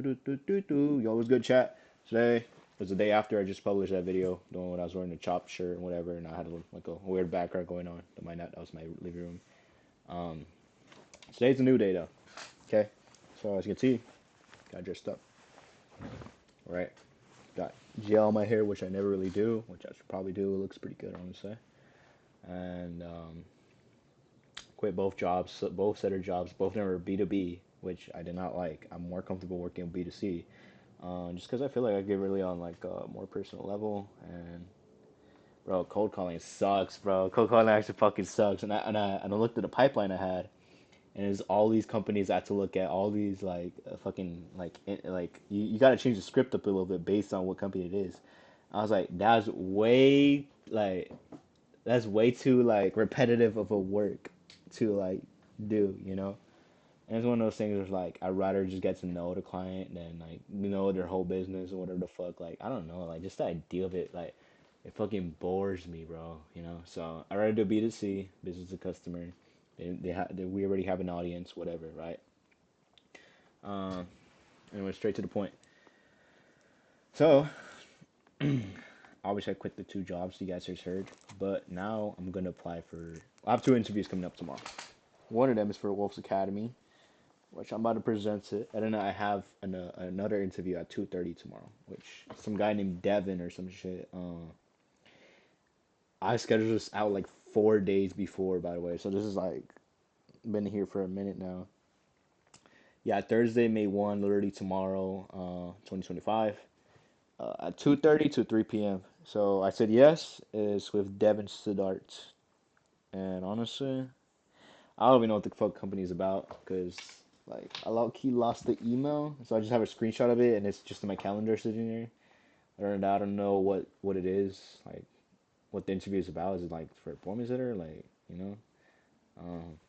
Yo, what's good, chat? Today was the day after I just published that video, the one when I was wearing a chopped shirt and whatever, and I had a weird background going on. That was my living room. Um, Today's a new day though. Okay, so as you can see, got dressed up. All right, got gel on my hair, which I never really do, which I should probably do. It looks pretty good, honestly. And quit both jobs, both set of jobs. Both of them were B2B, which I did not like. I'm more comfortable working B2C. Just because I feel like I get really on like a more personal level. And bro, cold calling sucks, bro. Cold calling actually fucking sucks. And I looked at the pipeline I had, and there's all these companies I had to look at, all these like fucking like you got to change the script up a little bit based on what company it is. I was like, that's way too like repetitive of a work to like do, you know. And it's one of those things where it's like I'd rather just get to know the client than like know their whole business or whatever the fuck. Like I don't know, like just the idea of it, like it fucking bores me, bro. You know. So I rather do B2C, business to customer. We already have an audience, whatever, right? Um, anyway, straight to the point. So obviously I quit the two jobs you guys just heard, but now I'm gonna apply for. I have two interviews coming up tomorrow. One of them is for Wolves Academy, which I'm about to present it. And then I have another interview at 2:30 tomorrow, which some guy named Devin or some shit. I scheduled this out like 4 days before, by the way. So this is like been here for a minute now. Yeah, Thursday, May 1, literally tomorrow, 2025, at 2:30 to 3 p.m. So I said yes. It's with Devin Siddart. And honestly, I don't even know what the fuck company is about because like I low key lost the email, so I just have a screenshot of it and it's just in my calendar sitting there. Other than that, I don't know what it is, like what the interview is about. Is it like for a performance center, like you know? Um,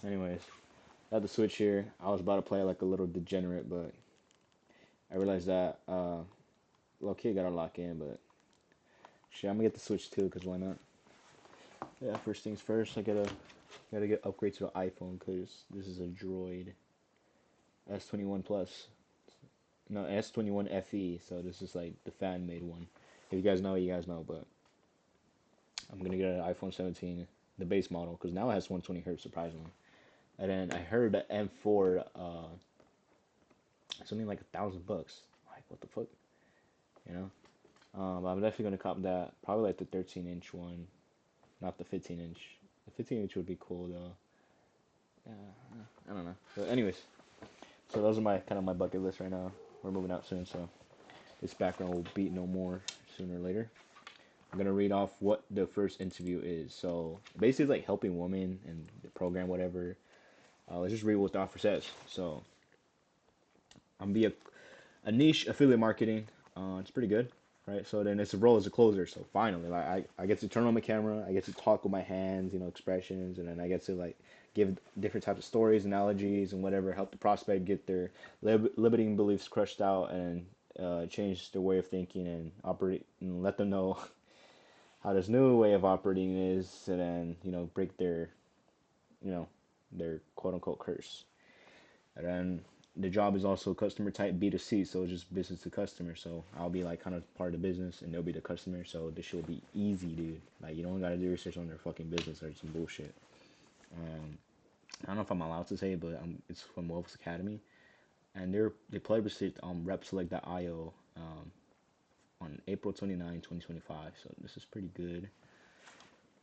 Anyways, I had to switch here. I was about to play like a little degenerate, but I realized that low key gotta lock in. But shit, I'm gonna get the Switch too, cause why not? Yeah, first things first. I gotta get upgrade to the iPhone, cause this is a Droid S21 Plus. No, S21 FE. So this is like the fan made one. If you guys know, you guys know. But I'm gonna get an iPhone 17, the base model, because now it has 120 hertz surprisingly. And then I heard the M4, something like $1,000. Like what the fuck, you know? But I'm definitely gonna cop that. Probably like the 13-inch one, not the 15-inch. The 15-inch would be cool though. I don't know. But anyways, so those are my kind of my bucket list right now. We're moving out soon, so this background will beat no more sooner or later. I'm gonna read off what the first interview is. So basically, like helping women and the program, whatever. Let's just read what the offer says. So I'm gonna be a niche affiliate marketing. It's pretty good, right? So then it's a role as a closer. So finally, like I get to turn on my camera, I get to talk with my hands, expressions, and then I get to like give different types of stories, analogies, and whatever, help the prospect get their limiting beliefs crushed out and change their way of thinking and operate, and let them know how this new way of operating is, and then break you know their quote unquote curse. And then the job is also customer type B2C, so it's just business to customer. So I'll be like kind of part of the business and they'll be the customer. So this should be easy, dude. Like you don't gotta do research on their fucking business or some bullshit. Um, I don't know if I'm allowed to say, but it's from Wolves Academy, and they published it on repselect.io on April 29, 2025. So this is pretty good.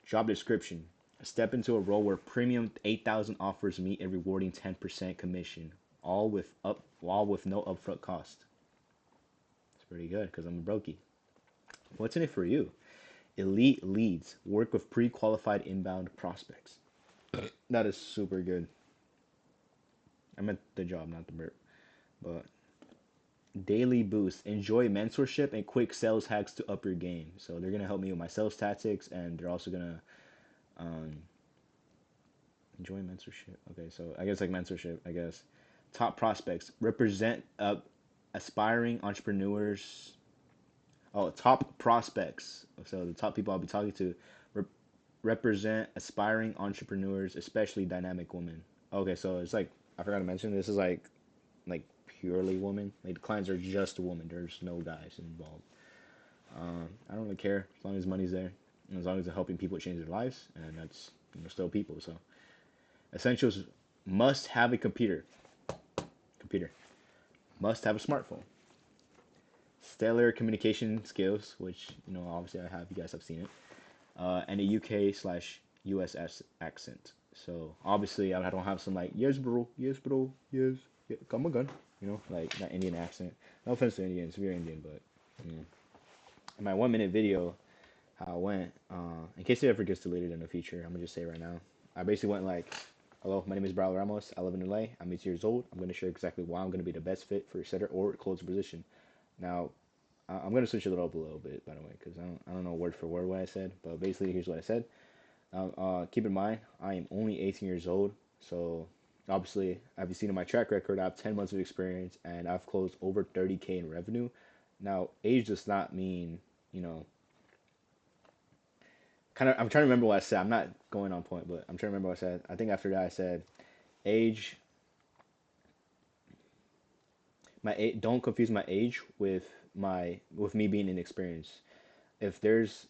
Job description: step into a role where premium 8,000 offers meet a rewarding 10% commission, all with no upfront cost. It's pretty good because I'm a brokey. What's in it for you? Elite leads. Work with pre-qualified inbound prospects. That is super good. I meant the job, not the burp. But daily boost. Enjoy mentorship and quick sales hacks to up your game. So they're gonna help me with my sales tactics, and they're also gonna um, enjoy mentorship. Okay, so I guess like mentorship. I guess top prospects represent aspiring entrepreneurs. Oh, top prospects. So the top people I'll be talking to re- represent aspiring entrepreneurs, especially dynamic women. Okay, so it's like I forgot to mention this is like purely women. Like the clients are just women. There's no guys involved. I don't really care as long as money's there, and as long as they're helping people change their lives, and that's still people. So essentials: must have a computer. Computer. Must have a smartphone. Stellar communication skills, which obviously I have. You guys have seen it. And a UK/US accent. So obviously I don't have some like yes bro, yes bro, yes, yeah, come on gun, like that Indian accent. No offense to Indians, we're Indian, but in my 1 minute video, how it went. In case it ever gets deleted in the future, I'm gonna just say right now. I basically went like, "Hello, my name is Browell Ramos. I live in LA. I'm 18 years old. I'm gonna share exactly why I'm gonna be the best fit for a setter or closer position." Now, I'm gonna switch it up a little bit, by the way, because I don't know word for word what I said, but basically here's what I said. Keep in mind, I am only 18 years old, so obviously, as you've seen in my track record, I have 10 months of experience, and I've closed over 30K in revenue. Now, age does not mean, I'm trying to remember what I said. I'm not going on point, but I'm trying to remember what I said. I think after that I said, age, don't confuse my age with me being inexperienced. If there's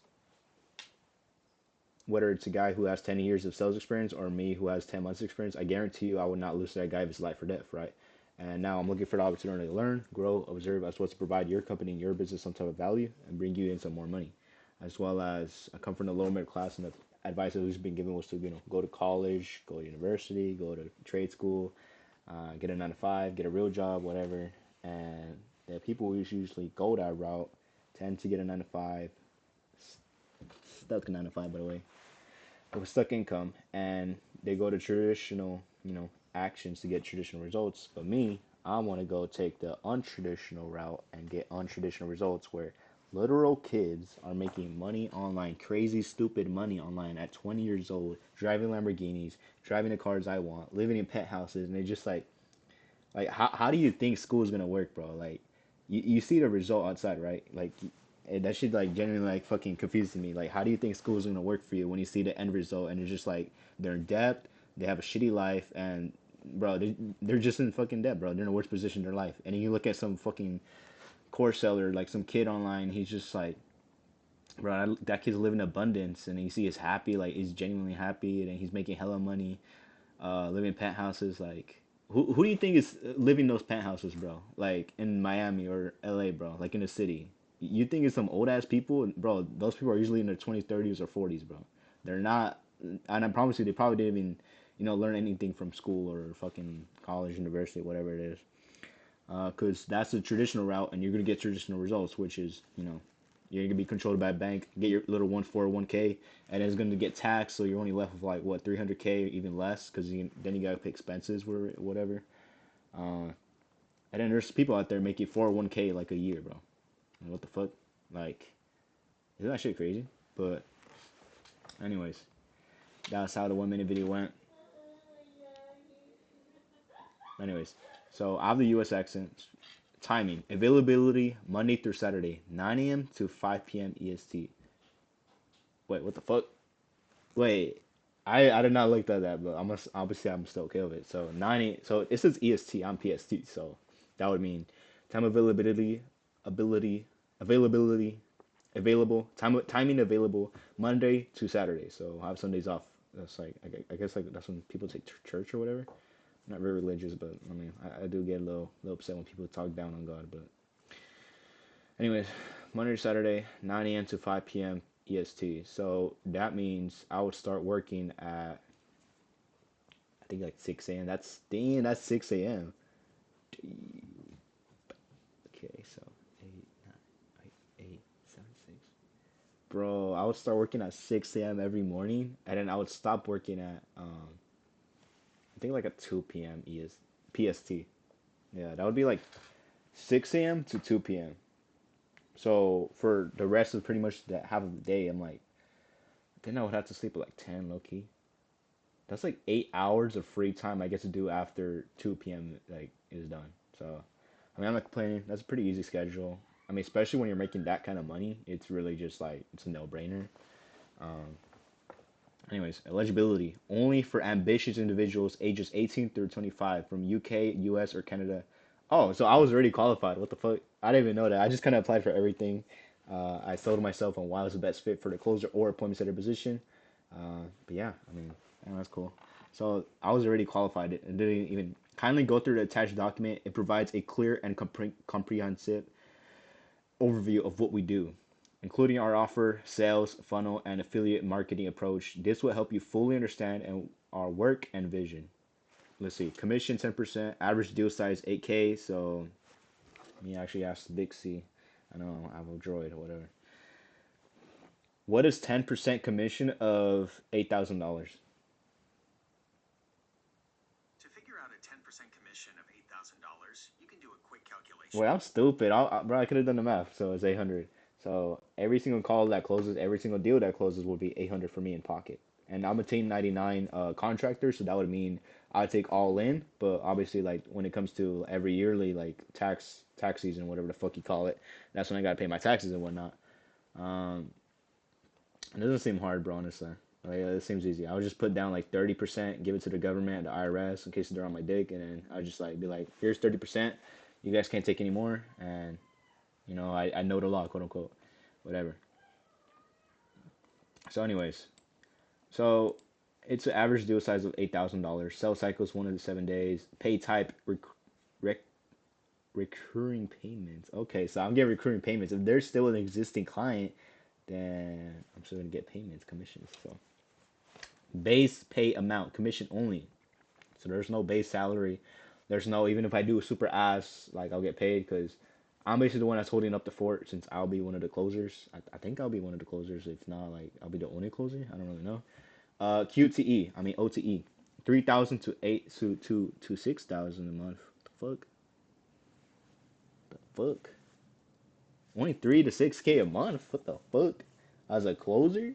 Whether it's a guy who has 10 years of sales experience or me who has 10 months experience, I guarantee you I would not lose to that guy if it's life or death, right? And now I'm looking for the opportunity to learn, grow, observe, as well as to provide your company and your business some type of value and bring you in some more money. As well as I come from the lower middle class, and the advice that who's been given was to, go to college, go to university, go to trade school, get a 9 to 5, get a real job, whatever. And the people who usually go that route tend to get a 9 to 5, stuck in 9 to 5, by the way, with stuck income, and they go to traditional, actions to get traditional results. But me, I want to go take the untraditional route and get untraditional results where literal kids are making money online, crazy, stupid money online at 20 years old, driving Lamborghinis, driving the cars I want, living in penthouses, and they just how do you think school is gonna work, bro? Like, you see the result outside, right? Like, and that shit like genuinely like fucking confusing me. Like, how do you think school is gonna work for you when you see the end result and it's just like they're in debt, they have a shitty life, and bro, they're just in fucking debt, bro. They're in the worst position in their life. And then you look at some fucking course seller, like some kid online, he's just like, bro, that kid's living abundance, and you see he's happy, like he's genuinely happy, and he's making hella money, living in penthouses. Like, who do you think is living in those penthouses, bro? Like in Miami or LA, bro? Like in the city. You think it's some old ass people, bro? Those people are usually in their 20s, 30s, or 40s, bro. They're not, and I promise you, they probably didn't even, learn anything from school or fucking college, university, whatever it is. Because that's the traditional route, and you're gonna get traditional results, which is, you're gonna be controlled by a bank, get your little 141K, and it's gonna get taxed, so you're only left with like what 300K, even less, because then you gotta pay expenses or whatever. And then there's people out there making 401K like a year, bro. What the fuck? Like, isn't that shit crazy? But anyways, that's how the 1 minute video went. Anyways, so I have the U.S. accent. Timing, availability, Monday through Saturday, 9 a.m. to 5 p.m. EST. Wait, what the fuck? Wait, I did not look at that, but obviously I'm still okay with it. So 9 so it says EST, I'm PST, so that would mean time availability, available, timing available, Monday to Saturday. So I have Sundays off. That's like I guess like that's when people take church or whatever. I'm not very religious, but I mean I do get a little upset when people talk down on God. But anyways, Monday to Saturday, 9 a.m. to 5 p.m. EST. So that means I would start working at, I think like 6 a.m. That's 6 a.m. Okay, so 8, 9, 8, 7, 6. Bro, I would start working at 6 a.m. every morning, and then I would stop working at I think like at 2 p.m. PST. Yeah, that would be like 6 a.m. to 2 p.m. So for the rest of pretty much that half of the day, I'm like, then I would have to sleep at like 10, low key. That's like 8 hours of free time I get to do after 2 p.m. like is done. So, I mean, I'm not complaining. That's a pretty easy schedule. I mean, especially when you're making that kind of money, it's really just like it's a no-brainer. Um, Anyways, eligibility only for ambitious individuals ages 18 through 25 from UK, US, or Canada. Oh, so I was already qualified. What the fuck? I didn't even know that. I just kind of applied for everything. I sold myself on why I was the best fit for the closer or appointment setter position. But yeah, I mean, yeah, that's cool. So I was already qualified. It didn't even kindly go through the attached document. It provides a clear and comprehensive overview of what we do, including our offer, sales, funnel, and affiliate marketing approach. This will help you fully understand our work and vision. Let's see, commission 10%, average deal size 8K. So me actually asked Big C. I know I have a droid or whatever. What is 10% commission of $8,000? To figure out a 10% commission of $8,000, you can do a quick calculation. Wait, I'm stupid. Bro, I could have done the math. So it's 800. So every single call that closes, every single deal that closes will be 800 for me in pocket. And I'm a team 99 contractor, so that would mean I take all in. But obviously, like when it comes to every yearly like tax season, whatever the fuck you call it, that's when I gotta pay my taxes and whatnot. Um, it doesn't seem hard, bro. Honestly, like it seems easy. I would just put down like 30%, give it to the government, the IRS, in case they're on my dick, and then I would just like be like, here's 30%. You guys can't take any more, and I know the law, quote unquote, whatever. So, anyways, so it's an average deal size of $8,000. Sell cycle is 1 to 7 days. Pay type rec- recurring payments. Okay, so I'm getting recurring payments. If there's still an existing client, then I'm still gonna get payments, commissions. So base pay amount, commission only. So there's no base salary. There's no, even if I do a super ass, like I'll get paid because I'm basically the one that's holding up the fort since I'll be one of the closers. I think I'll be one of the closers. If not, like I'll be the only closer. I don't really know. QTE, I mean OTE, 3,000 to 6,000 a month. What the fuck? The fuck? Only 3 to 6K a month. What the fuck? As a closer?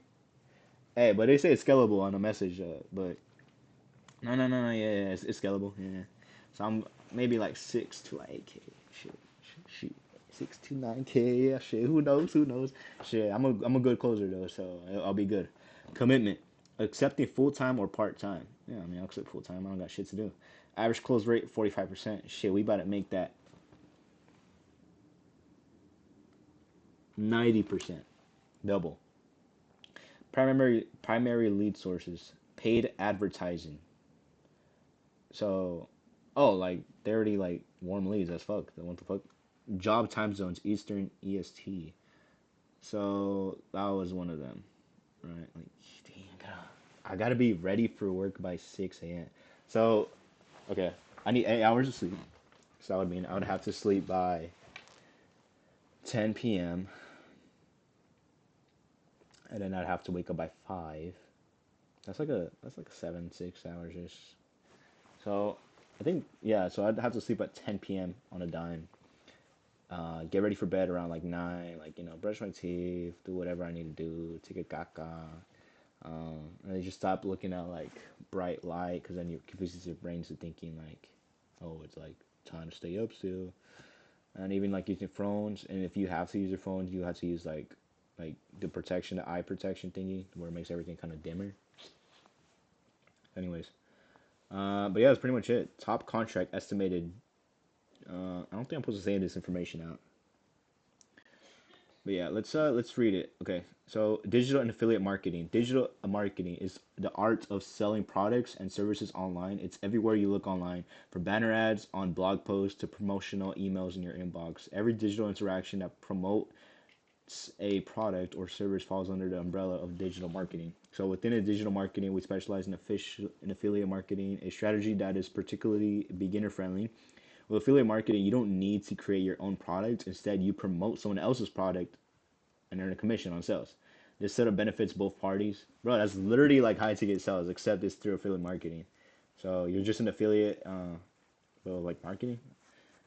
Hey, but they say it's scalable on the message. But no. Yeah, it's scalable. Yeah. So I'm maybe like 6 to 8K. Shit. 6 to 9K. Yeah, shit. Who knows? Who knows? Shit. I'm a good closer though, so I'll be good. Commitment. Accepting full time or part time. Yeah, I mean I'll accept full time. I don't got shit to do. Average close rate 45%. Shit, we about to make that 90%. Double. Primary lead sources. Paid advertising. So, oh, like they already like warm leads as fuck. What the fuck? Job time zones, Eastern EST. So that was one of them, right? Like, dang, I gotta be ready for work by 6 a.m. So, okay, I need 8 hours of sleep. So that would mean I would have to sleep by 10 p.m. and then I'd have to wake up by 5. That's like 7, 6 hours ish. So I think yeah. So I'd have to sleep at 10 p.m. on a dime. Get ready for bed around like 9, like brush my teeth, do whatever I need to do, take a caca, and then just stop looking at like bright light because then you confuses your brain to thinking like, oh, it's like time to stay up still, and even like using phones, and if you have to use your phones, you have to use like the protection, the eye protection thingy, where it makes everything kind of dimmer. Anyways, but yeah, that's pretty much it. Top contract estimated. I don't think I'm supposed to say this information out. But yeah, let's read it. Okay. So digital and affiliate marketing. Digital marketing is the art of selling products and services online. It's everywhere you look online, from banner ads on blog posts to promotional emails in your inbox. Every digital interaction that promotes a product or service falls under the umbrella of digital marketing. So within a digital marketing, we specialize in affiliate marketing, a strategy that is particularly beginner friendly. With affiliate marketing, you don't need to create your own product. Instead, you promote someone else's product and earn a commission on sales. This setup benefits both parties. Bro, that's literally like high ticket sales, except it's through affiliate marketing. So you're just an affiliate, like marketing.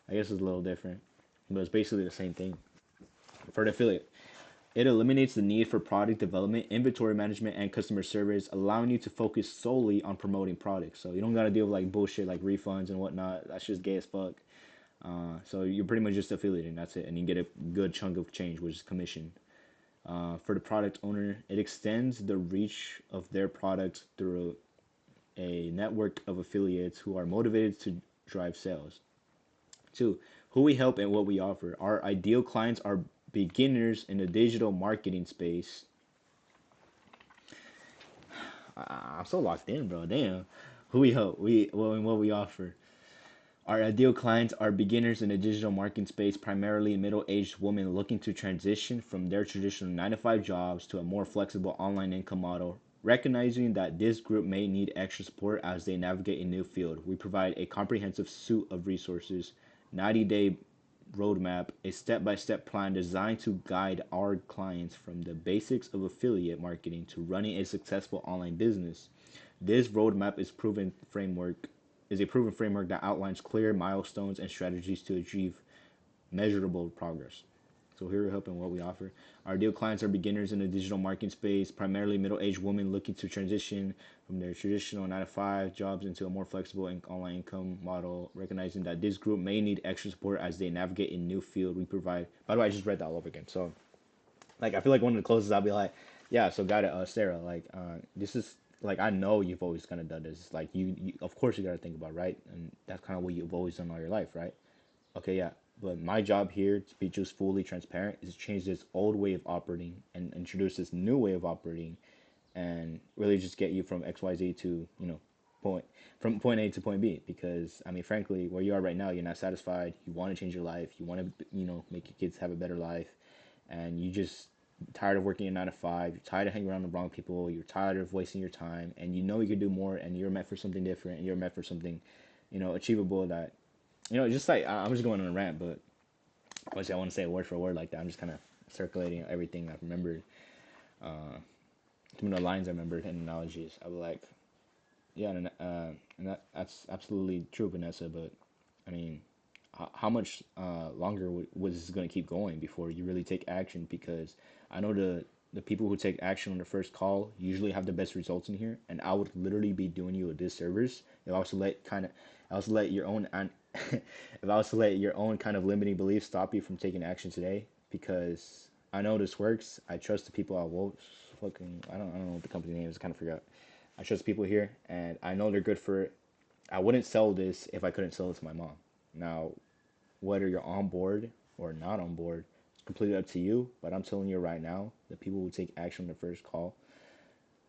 I guess it's a little different, but it's basically the same thing for an affiliate. It eliminates the need for product development, inventory management, and customer service, allowing you to focus solely on promoting products. So you don't gotta deal with like bullshit like refunds and whatnot. That's just gay as fuck. So you're pretty much just affiliating. That's it, and you get a good chunk of change, which is commission. For the product owner, it extends the reach of their product through a network of affiliates who are motivated to drive sales. Two, who we help and what we offer. Our ideal clients are beginners in the digital marketing space. I'm so locked in, bro. Damn. Who we help, what we offer. Our ideal clients are beginners in the digital marketing space, primarily middle-aged women looking to transition from their traditional 9 to 5 jobs to a more flexible online income model. Recognizing that this group may need extra support as they navigate a new field, we provide a comprehensive suite of resources, 90-day roadmap, a step-by-step plan designed to guide our clients from the basics of affiliate marketing to running a successful online business. This roadmap is a proven framework that outlines clear milestones and strategies to achieve measurable progress. So here we're helping what we offer. Our ideal clients are beginners in the digital marketing space, primarily middle-aged women looking to transition from their traditional 9 to 5 jobs into a more flexible online income model. Recognizing that this group may need extra support as they navigate a new field, we provide. By the way, I just read that all over again. So, like, I feel like one of the closest I'll be like, yeah. So got it, Sarah. Like, this is like I know you've always kind of done this. Like, you of course you got to think about, right, and that's kind of what you've always done all your life, right? Okay, yeah. But my job here, to be just fully transparent, is to change this old way of operating and introduce this new way of operating, and really just get you from XYZ to point from point A to point B. Because I mean, frankly, where you are right now, you're not satisfied. You want to change your life. You want to make your kids have a better life, and you just tired of working a 9 to 5. You're tired of hanging around the wrong people. You're tired of wasting your time, and you know you could do more. And you're meant for something different. And you're meant for something, achievable that just like I'm just going on a rant, but obviously I want to say it word for word like that. I'm just kind of circulating everything I've remembered, some of the lines I remembered and analogies. I was like, yeah, and that's absolutely true, Vanessa. But I mean, how much longer was this going to keep going before you really take action? Because I know the people who take action on the first call usually have the best results in here, and I would literally be doing you a disservice if I was to let your own if I was to let your own kind of limiting beliefs stop you from taking action today. Because I know this works. I trust the people I will fucking I don't know what the company name is. I kind of forgot. I trust people here, and I know they're good for it. I wouldn't sell this if I couldn't sell it to my mom. Now, whether you're on board or not on board, it's completely up to you. But I'm telling you right now, the people who take action on the first call,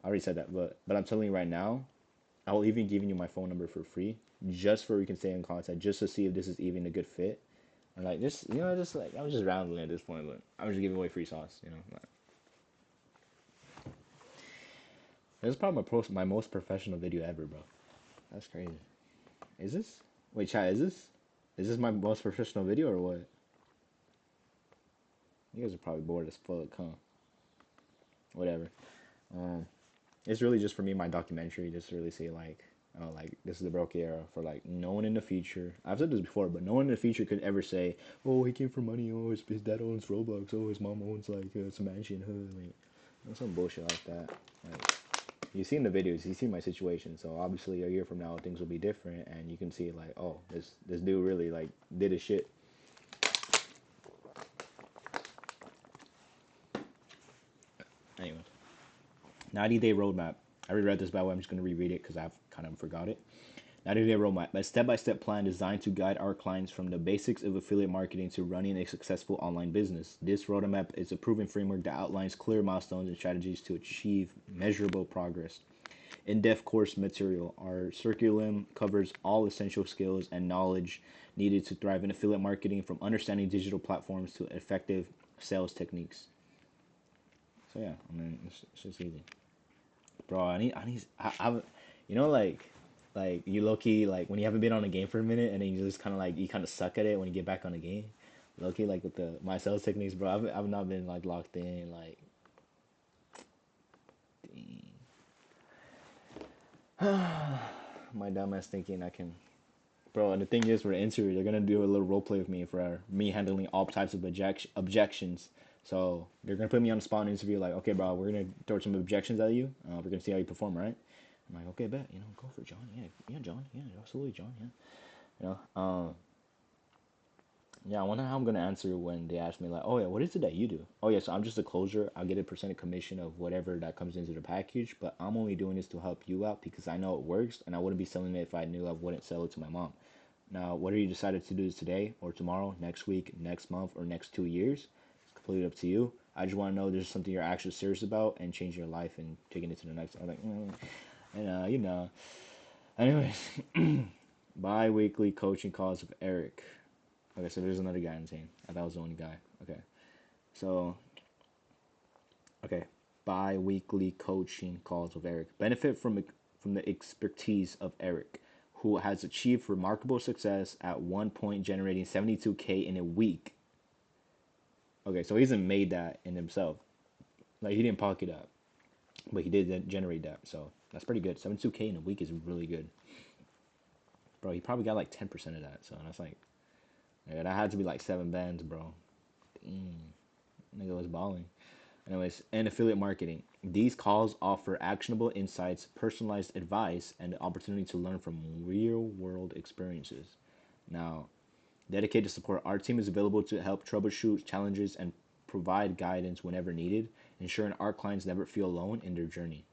I already said that, but I'm telling you right now, I will even giving you my phone number for free, just for we can stay in contact, just to see if this is even a good fit. And like just just like I was just rambling at this point, but I was just giving away free sauce. Like, this is probably my most professional video ever, bro. That's crazy. Is this? Wait, chat, is this? Is this my most professional video or what? You guys are probably bored as fuck, huh? Whatever. Um, it's really just for me, my documentary, just to really say like, like this is the Broke era for like no one in the future. I've said this before, but no one in the future could ever say, "Oh, he came for money. Oh, his dad owns Roblox. Oh, his mom owns like some mansion." Like, some bullshit like that. Like, you see in the videos, you see my situation. So obviously, a year from now, things will be different, and you can see like, oh, this dude really like did his shit. Anyway, 90-day roadmap. I reread this, by the way. I'm just gonna reread it because I've kind of forgot it. 90-day roadmap, a step-by-step plan designed to guide our clients from the basics of affiliate marketing to running a successful online business. This roadmap is a proven framework that outlines clear milestones and strategies to achieve measurable progress. In-depth course material. Our curriculum covers all essential skills and knowledge needed to thrive in affiliate marketing, from understanding digital platforms to effective sales techniques. So yeah, I mean, it's just easy, bro. Like you low key, like when you haven't been on a game for a minute and then you just kind of like you kind of suck at it when you get back on the game. Low key, like with my sales techniques, bro. I've not been like locked in, like. My dumbass thinking I can, bro. And the thing is, for the interview, they're gonna do a little role play with me for me handling all types of objections. So they're gonna put me on the spot in the interview, like, okay, bro, we're gonna throw some objections at you. We're gonna see how you perform, right? I'm like, okay, bet, go for it, John. Yeah, John. Yeah, absolutely, John. Yeah, yeah. I wonder how I'm gonna answer when they ask me like, oh yeah, what is it that you do? Oh yeah, so I'm just a closer. I'll get a percentage commission of whatever that comes into the package, but I'm only doing this to help you out because I know it works, and I wouldn't be selling it if I knew I wouldn't sell it to my mom. Now, whether you decided to do this today or tomorrow, next week, next month, or next 2 years, it's completely up to you. I just want to know there's something you're actually serious about and changing your life and taking it to the next. I'm like, and Anyways, bi-weekly coaching calls with Eric. Okay, so there's another guy on the team. I thought it was the only guy. Okay, so okay, bi-weekly coaching calls with Eric. Benefit from the expertise of Eric, who has achieved remarkable success at one point generating 72K in a week. Okay, so he hasn't made that in himself. Like he didn't pocket that, but he did generate that. So that's pretty good. 72K in a week is really good. Bro, he probably got like 10% of that. So that's like, yeah, that had to be like 7 bands, bro. Damn, nigga was balling. Anyways, and affiliate marketing. These calls offer actionable insights, personalized advice, and the opportunity to learn from real world experiences. Now, dedicated support, our team is available to help troubleshoot challenges and provide guidance whenever needed, ensuring our clients never feel alone in their journey.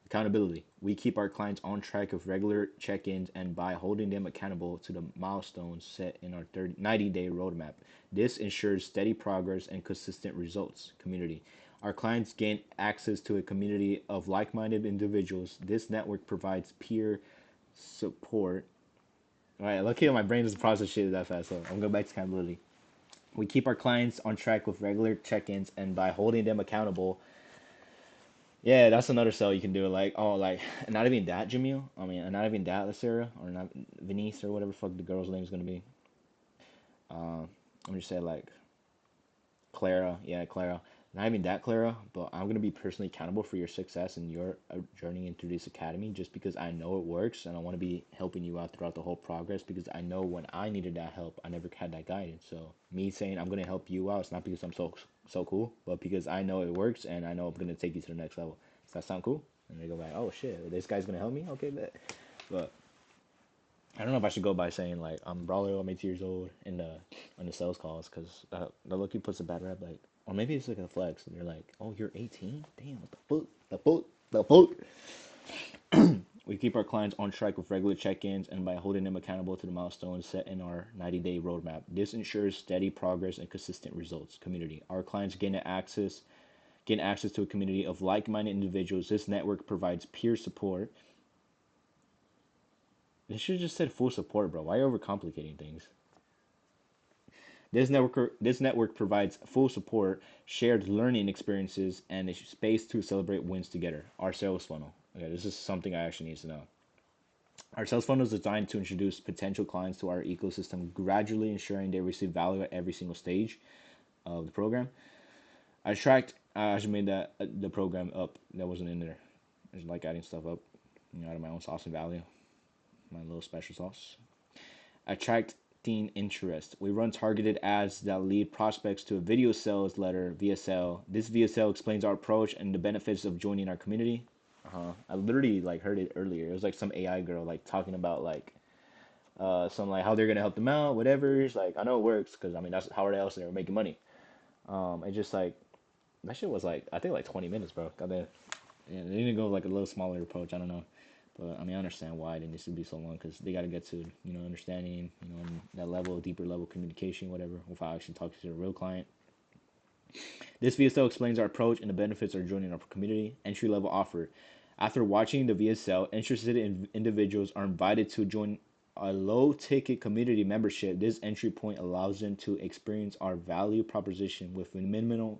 Accountability. We keep our clients on track with regular check ins and by holding them accountable to the milestones set in our 90-day roadmap. This ensures steady progress and consistent results. Community. Our clients gain access to a community of like minded individuals. This network provides peer support. All right, lucky my brain doesn't process shit that fast, so I'm going back to accountability. We keep our clients on track with regular check ins and by holding them accountable. Yeah, that's another sell you can do. Like, oh, like, not even that, Jamil. I mean, not even that, Sarah, or not Venice, or whatever fuck the girl's name is gonna be. I'm just say like Clara. Yeah, Clara. Not even that, Clara, but I'm gonna be personally accountable for your success and your journey into this academy, just because I know it works and I want to be helping you out throughout the whole progress. Because I know when I needed that help, I never had that guidance. So me saying I'm gonna help you out, it's not because I'm so cool, but because I know it works and I know I'm gonna take you to the next level. Does that sound cool? And they go like, oh shit, this guy's gonna help me. Okay, bet. But I don't know if I should go by saying like I'm Brawler, I'm 18 years old in the on the sales calls because the look puts a bad rap. Like, or maybe it's like a flex. And they're like, oh, you're 18? Damn, what the fuck? We keep our clients on track with regular check-ins and by holding them accountable to the milestones set in our 90-day roadmap. This ensures steady progress and consistent results. Community. Our clients gain access to a community of like-minded individuals. This network provides peer support. They should have just said full support, bro. Why are you overcomplicating things? This network provides full support, shared learning experiences, and a space to celebrate wins together. Our sales funnel. Okay, this is something I actually need to know. Our sales funnel is designed to introduce potential clients to our ecosystem, gradually ensuring they receive value at every single stage of the program. I actually made the program up. That wasn't in there. I just like adding stuff up, out of my own sauce and value, my little special sauce. Attracting interest. We run targeted ads that lead prospects to a video sales letter, VSL. This VSL explains our approach and the benefits of joining our community. I literally like heard it earlier. It was like some AI girl like talking about like some like how they're gonna help them out, whatever. It's like I know it works because I mean that's how else they were making money. It just like that shit was like I think like 20 minutes, bro. God damn. Yeah, they need to go like a little smaller approach. I don't know. But I mean, I understand why it needs to be so long because they got to get to understanding, that level, deeper level communication, whatever. Without actually talking to the real client. This VSL explains our approach and the benefits of joining our community. Entry level offer. After watching the VSL, interested individuals are invited to join a low ticket community membership. This entry point allows them to experience our value proposition with minimal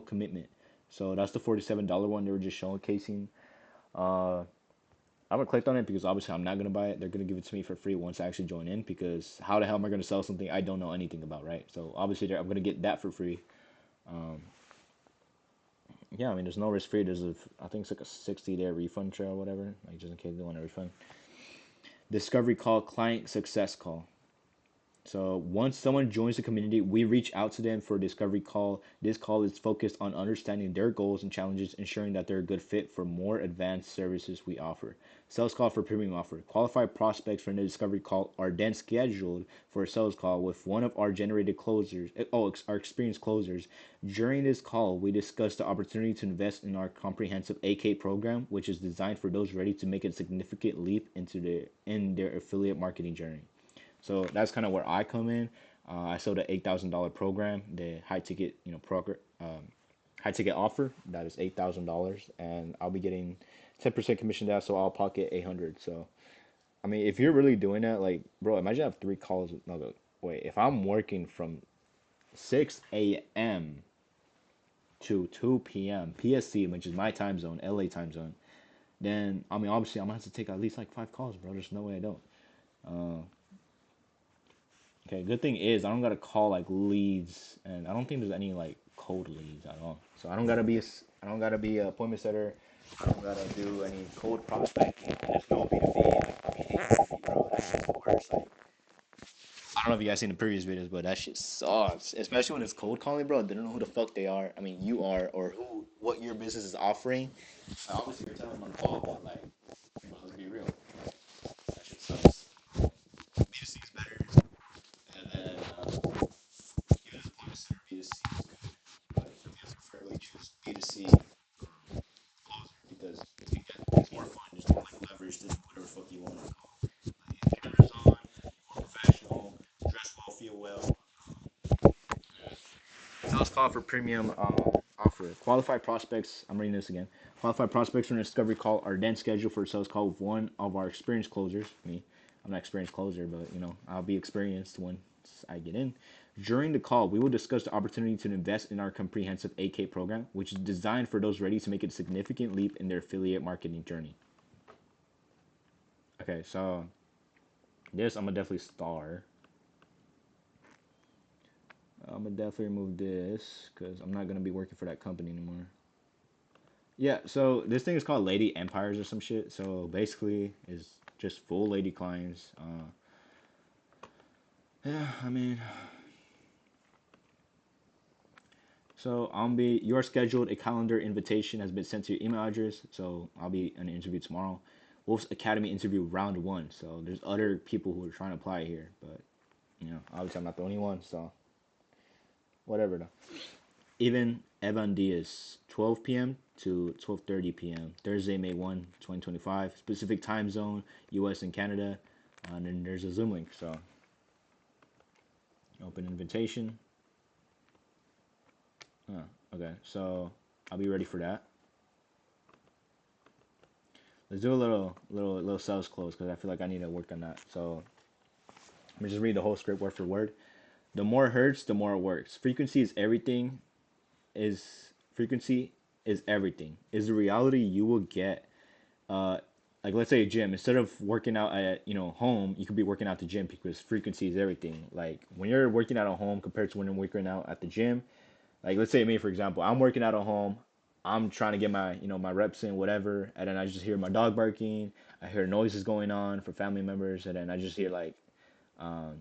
commitment. So that's the $47 one they were just showcasing. I haven't clicked on it because obviously I'm not gonna buy it. They're gonna give it to me for free once I actually join in because how the hell am I gonna sell something I don't know anything about, right? So obviously I'm gonna get that for free. Yeah, I mean there's no risk free. I think it's like a 60-day refund trail or whatever, like just in case they want a refund. Discovery call, client success call. So once someone joins the community, we reach out to them for a discovery call. This call is focused on understanding their goals and challenges, ensuring that they're a good fit for more advanced services we offer. Sales call for premium offer. Qualified prospects from the discovery call are then scheduled for a sales call with one of our generated closers, our experienced closers. During this call, we discuss the opportunity to invest in our comprehensive AK program, which is designed for those ready to make a significant leap in their affiliate marketing journey. So that's kind of where I come in. I sold an $8,000 program, the high ticket, high ticket offer that is $8,000, and I'll be getting 10% commission that, so I'll pocket 800. So I mean, if you're really doing that, like, bro, imagine I have three calls. No, wait, if I'm working from 6 a.m. to 2 p.m. PST, which is my time zone, LA time zone, then I mean, obviously, I'm gonna have to take at least like 5 calls, bro. There's no way I don't. Uh, Okay, good thing is I don't gotta call like leads, and I don't think there's any like cold leads at all. So I don't gotta be a appointment setter. I don't gotta do any cold prospecting. And there's no B2B. Like, I hate B2B, bro. That shit's the worst. Like, I don't know if you guys seen the previous videos, but that shit sucks. Especially when it's cold calling, bro. They don't know who the fuck they are. I mean, you are, or what your business is offering. Obviously, you're telling them on the call, but like, let's be real. That shit sucks. B2C is better, and then even as a point center, B2C is good, but you have to preferably choose B2C closer because it's more fun. Just don't like leverage this whatever fuck you want to call. Like, cameras on, more professional, dress well, feel well. Sales call for premium offer. Qualified prospects, I'm reading this again. Qualified prospects from the discovery call are then scheduled for a sales call with one of our experienced closers. Me, I'm not an experienced closer, but I'll be experienced once I get in. During the call, we will discuss the opportunity to invest in our comprehensive AK program, which is designed for those ready to make a significant leap in their affiliate marketing journey. Okay, so this I'm gonna definitely star. I'm gonna definitely remove this because I'm not gonna be working for that company anymore. Yeah, so this thing is called Lady Empires or some shit. So basically, it's just full lady clients. Yeah, I mean, so you're scheduled. A calendar invitation has been sent to your email address. So I'll be in an interview tomorrow. Wolf's Academy interview round one. So there's other people who are trying to apply here, but obviously I'm not the only one. So whatever though. Even Evan Diaz, 12 p.m. to 12:30 p.m. Thursday, May 1, 2025. Specific time zone, U.S. and Canada. And then there's a Zoom link. So open invitation. Oh, okay, so I'll be ready for that. Let's do a little sales close because I feel like I need to work on that. So let me just read the whole script word for word. The more it hurts, the more it works. Frequency is everything. Is the reality you will get. Uh, like let's say a gym. Instead of working out at home, you could be working out the gym because frequency is everything. Like when you're working out at home compared to when you're working out at the gym. Like let's say me for example, I'm working out at home. I'm trying to get my my reps in whatever, and then I just hear my dog barking. I hear noises going on for family members, and then I just hear um,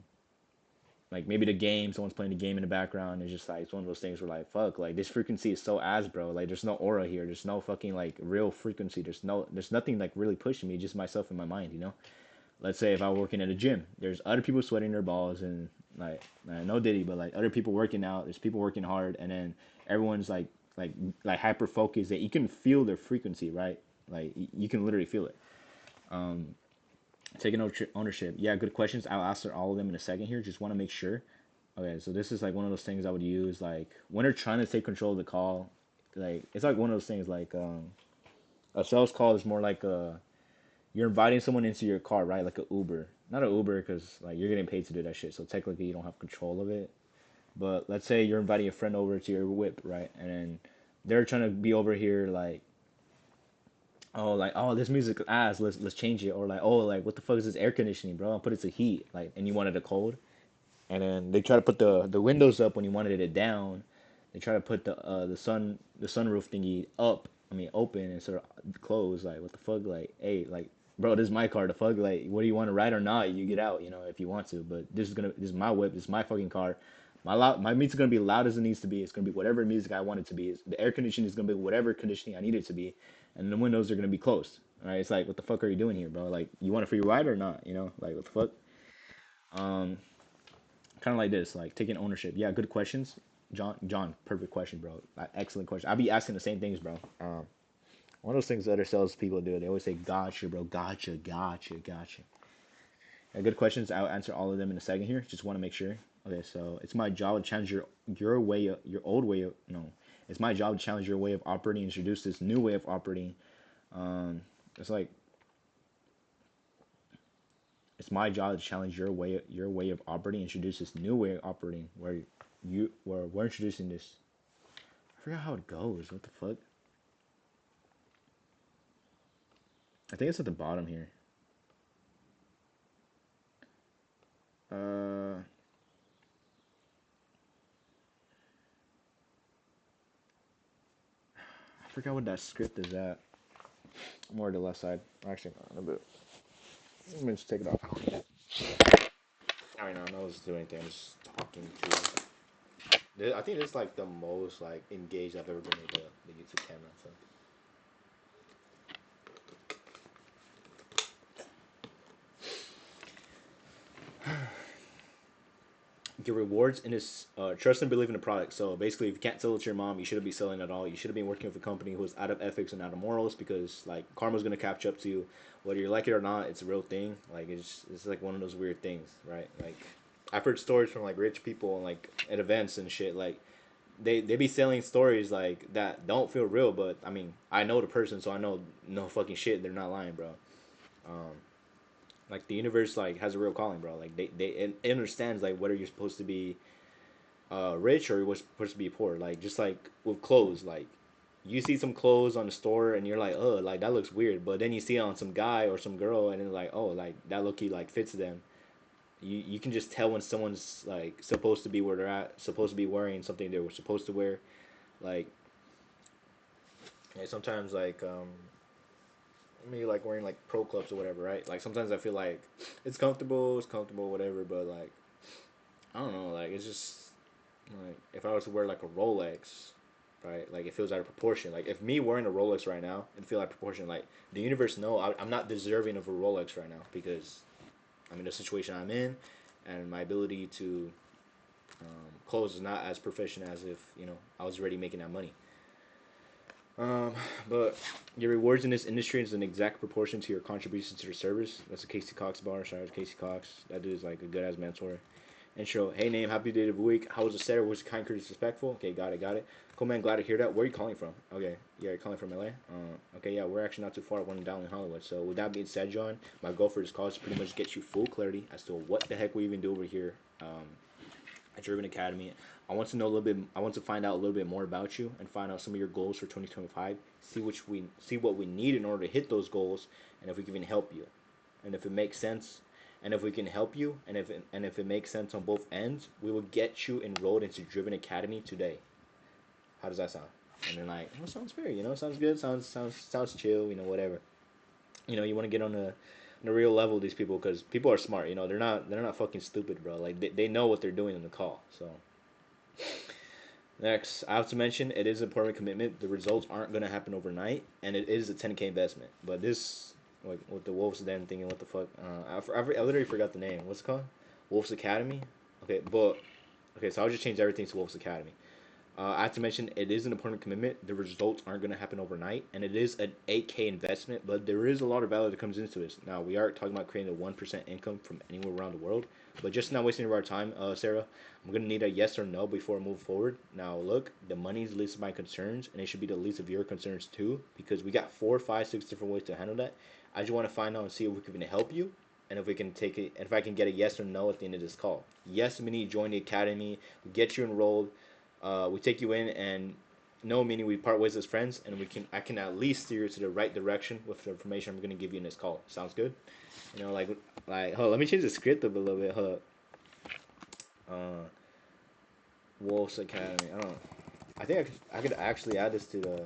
like maybe the game, someone's playing the game in the background. It's just like it's one of those things where like fuck, like this frequency is so ass, bro. Like there's no aura here. There's no fucking like real frequency. There's nothing like really pushing me. Just myself and my mind. Let's say if I were working at a gym, there's other people sweating their balls and like no Diddy, but like other people working out. There's people working hard, and then everyone's like hyper focused. That you can feel their frequency, right? Like you can literally feel it. Um, Taking ownership. Yeah, good questions. I'll answer all of them in a second here. Just want to make sure. Okay, so this is like one of those things I would use like when they're trying to take control of the call. Like it's like one of those things like a sales call is more like you're inviting someone into your car, right? Like a Uber. Not an Uber because like you're getting paid to do that shit. So technically you don't have control of it. But let's say you're inviting a friend over to your whip, right? And then they're trying to be over here like, this music ass, let's change it, or like, oh, like what the fuck is this air conditioning, bro? I'll put it to heat, like, and you wanted it cold, and then they try to put the windows up when you wanted it down. They try to put the sunroof thingy up, I mean open instead of closed. Like what the fuck, like hey, like bro, this is my car. The fuck, like, whether you want to ride or not, you get out, if you want to. But this is my whip. This is my fucking car. My music's gonna be loud as it needs to be. It's gonna be whatever music I want it to be. The air conditioning is gonna be whatever conditioning I need it to be, and the windows are gonna be closed. All right, it's like, what the fuck are you doing here, bro? Like, you want a free ride or not? Like, what the fuck? Um, Kind of like this, like taking ownership. Yeah, good questions, John. Perfect question, bro. Excellent question. I'll be asking the same things, bro. One of those things that other salespeople do. They always say, "Gotcha, bro. Gotcha, gotcha, gotcha." Yeah, good questions. I'll answer all of them in a second here. Just want to make sure. Okay, so it's my job to challenge your way, your old way. No, it's my job to challenge your way of operating, introduce this new way of operating. It's like it's my job to challenge your way of operating, introduce this new way of operating where we're introducing this. I forgot how it goes. What the fuck? I think it's at the bottom here. Uh, I forgot what that script is at. More to the left side. Actually, no, a bit. Let me just take it off. I mean, I know it's doing anything. I'm just talking to. I think this is like the most like engaged I've ever been with the YouTube camera. So. Your rewards in this trust and believe in the product. So basically, if you can't sell it to your mom, you shouldn't be selling at all. You should have been working with a company who is out of ethics and out of morals, because like karma's gonna catch up to you, whether you like it or not. It's a real thing. Like it's like one of those weird things, right? Like I've heard stories from like rich people and like at events and shit. Like they be selling stories like that don't feel real, but I mean I know the person, so I know no fucking shit. They're not lying, bro. Um, like the universe like has a real calling, bro. Like it understands like whether you're supposed to be rich or you're supposed to be poor. Like just like with clothes, like you see some clothes on the store and you're like, oh, like that looks weird, but then you see it on some guy or some girl and it's like, oh, like that looky like fits them. You can just tell when someone's like supposed to be where they're at, supposed to be wearing something they were supposed to wear. Like sometimes like me like wearing like pro clubs or whatever, right? Like sometimes I feel like it's comfortable, whatever. But like I don't know, like it's just like if I was to wear like a Rolex, right? Like it feels out of proportion. Like if me wearing a Rolex right now, it feel out of proportion. Like the universe know I'm not deserving of a Rolex right now because I'm in the situation I'm in, and my ability to close is not as proficient as if I was already making that money. Um, but your rewards in this industry is an exact proportion to your contributions to the service. That's a Casey Cox bar. Shout out to Casey Cox. That dude is like a good ass mentor. Intro. Hey name, happy day of the week. How was the set? Was it kind, courteous, respectful? Okay, got it, got it. Cool man, glad to hear that. Where are you calling from? Okay, yeah, you're calling from LA. Okay, yeah, we're actually not too far. One down in Hollywood. So with that being said, John, my goal for this call is to pretty much get you full clarity as to what the heck we even do over here. At Driven Academy. I want to know a little bit. I want to find out a little bit more about you and find out some of your goals for 2025. See what we need in order to hit those goals, and if we can even help you, and if it makes sense, and if we can help you, and if it makes sense on both ends, we will get you enrolled into Driven Academy today. How does that sound? And then like, oh, sounds fair. Sounds good. Sounds chill. Whatever. You want to get on the real level with these people because people are smart. They're not fucking stupid, bro. Like they know what they're doing in the call. So next, I have to mention it is an important commitment. The results aren't going to happen overnight, and it is a 10K investment. But this, like with the Wolves Den thing and what the fuck, I literally forgot the name. What's it called? Wolves Academy. Okay, so I'll just change everything to Wolves Academy. I have to mention it is an important commitment. The results aren't going to happen overnight, and it is an 8K investment, but there is a lot of value that comes into this. Now, we are talking about creating a 1% income from anywhere around the world, but just not wasting our time, Sarah, I'm going to need a yes or no before I move forward. Now, look, the money is the least of my concerns, and it should be the least of your concerns too, because we got 4, 5, 6 different ways to handle that. I just want to find out and see if we can help you, and if we can take it, and if I can get a yes or no at the end of this call. Yes, we need to join the academy, get you enrolled. We take you in, and no meaning we part ways as friends, and I can at least steer you to the right direction with the information I'm going to give you in this call. Sounds good? Hold on, let me change the script up a little bit. Hold up. Wolves Academy. I don't know. I think I could actually add this to the.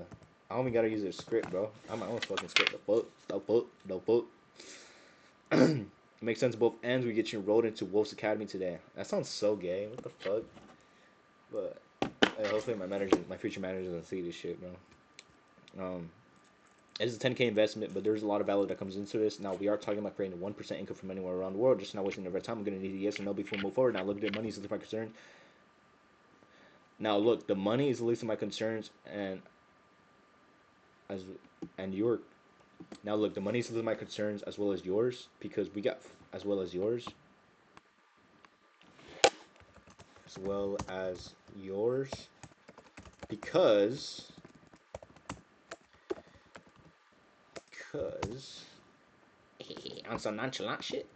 I only gotta use a script, bro. I'm my own fucking script. The fuck. It makes sense both ends. We get you enrolled into Wolf's Academy today. That sounds so gay. What the fuck? But hopefully my future manager doesn't see this shit, bro. Um, it's a 10K investment, but there's a lot of value that comes into this. Now we are talking about creating a 1% income from anywhere around the world. Just not wasting our time. I'm gonna need a yes or no before we move forward. Now look, the money is my concern. Now look, the money is the least of my concerns, as and your now look, the money is the least of my concerns as well as yours because we got as well as yours as well as yours because because on some nonchalant shit.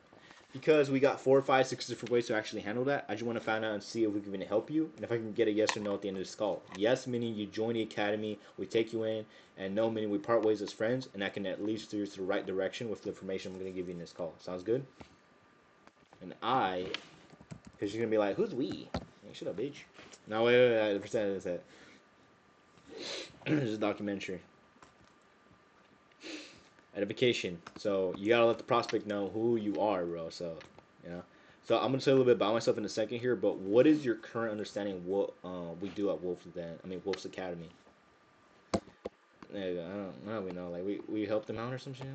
Because we got 4, 5, 6 different ways to actually handle that. I just want to find out and see if we can help you, and if I can get a yes or no at the end of this call. Yes meaning you join the academy, we take you in, and no meaning we part ways as friends, and I can at least steer you to the right direction with the information I'm going to give you in this call. Sounds good? And because you're going to be like, who's we? Hey, shut up, bitch. No, wait. The percentage is that. This is a documentary. Edification. So you gotta let the prospect know who you are, bro. So, you know. So I'm gonna tell you a little bit about myself in a second here, but what is your current understanding of what we do at Wolf's Academy? I don't even know. Like we help them out or some shit.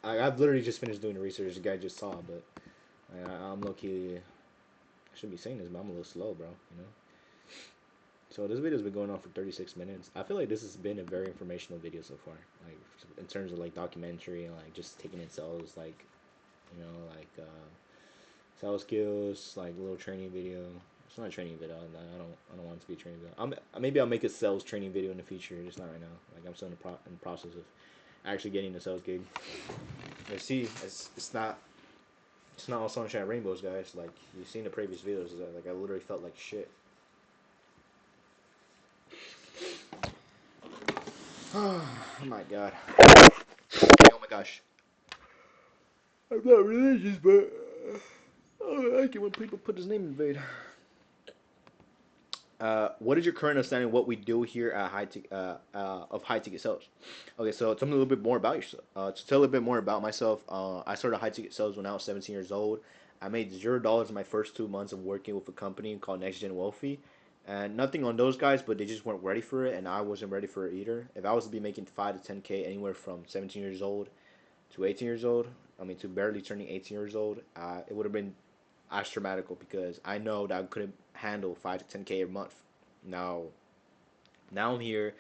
Like, I've literally just finished doing the research the guy just saw, but I'm low key. I should be saying this, but I'm a little slow, bro. You know. So this video's been going on for 36 minutes. I feel like this has been a very informational video so far. Like in terms of like documentary and like just taking in sales, like you know, like sales skills, like a little training video. It's not a training video. I don't want it to be a training video. Maybe I'll make a sales training video in the future. Just not right now. Like I'm still in the process of actually getting the sales gig. You see, it's not all sunshine and rainbows, guys. Like you've seen the previous videos. Like I literally felt like shit. Oh my god. Oh my gosh. I'm not religious, but I like it when people put his name in vain. What is your current understanding of what we do here at high ticket sales? Okay, so tell me a little bit more about yourself. To tell a little bit more about myself, I started high ticket sales when I was 17 years old. I made $0 in my first 2 months of working with a company called Next Gen Wealthy, and nothing on those guys, but they just weren't ready for it, and I wasn't ready for it either. If I was to be making 5 to 10K anywhere from 17 years old to 18 years old, to barely turning 18 years old, it would have been astronomical because I know that I couldn't handle 5 to 10K a month. Now, I'm here.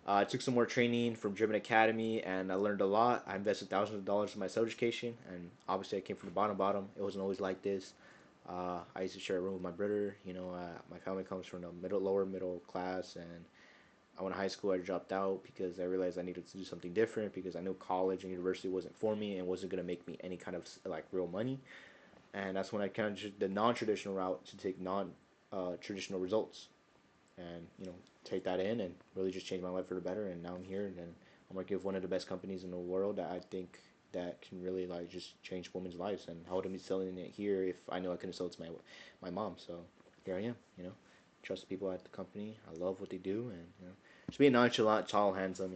I took some more training from Driven Academy, and I learned a lot. I invested thousands of dollars in my self education, and obviously I came from the bottom. It wasn't always like this. I used to share a room with my brother. My family comes from the lower middle class, and I went to high school. I dropped out because I realized I needed to do something different because I knew college and university wasn't for me and wasn't going to make me any kind of like real money. And that's when I kind of took the non-traditional route to take non-traditional results, and take that in and really just change my life for the better. And now I'm here, and I'm working with one of the best companies in the world that I think that can really like just change women's lives. And how would I be selling it here if I knew I couldn't sell it to my mom? So here I am. Trust the people at the company. I love what they do, and just being nonchalant, tall, handsome.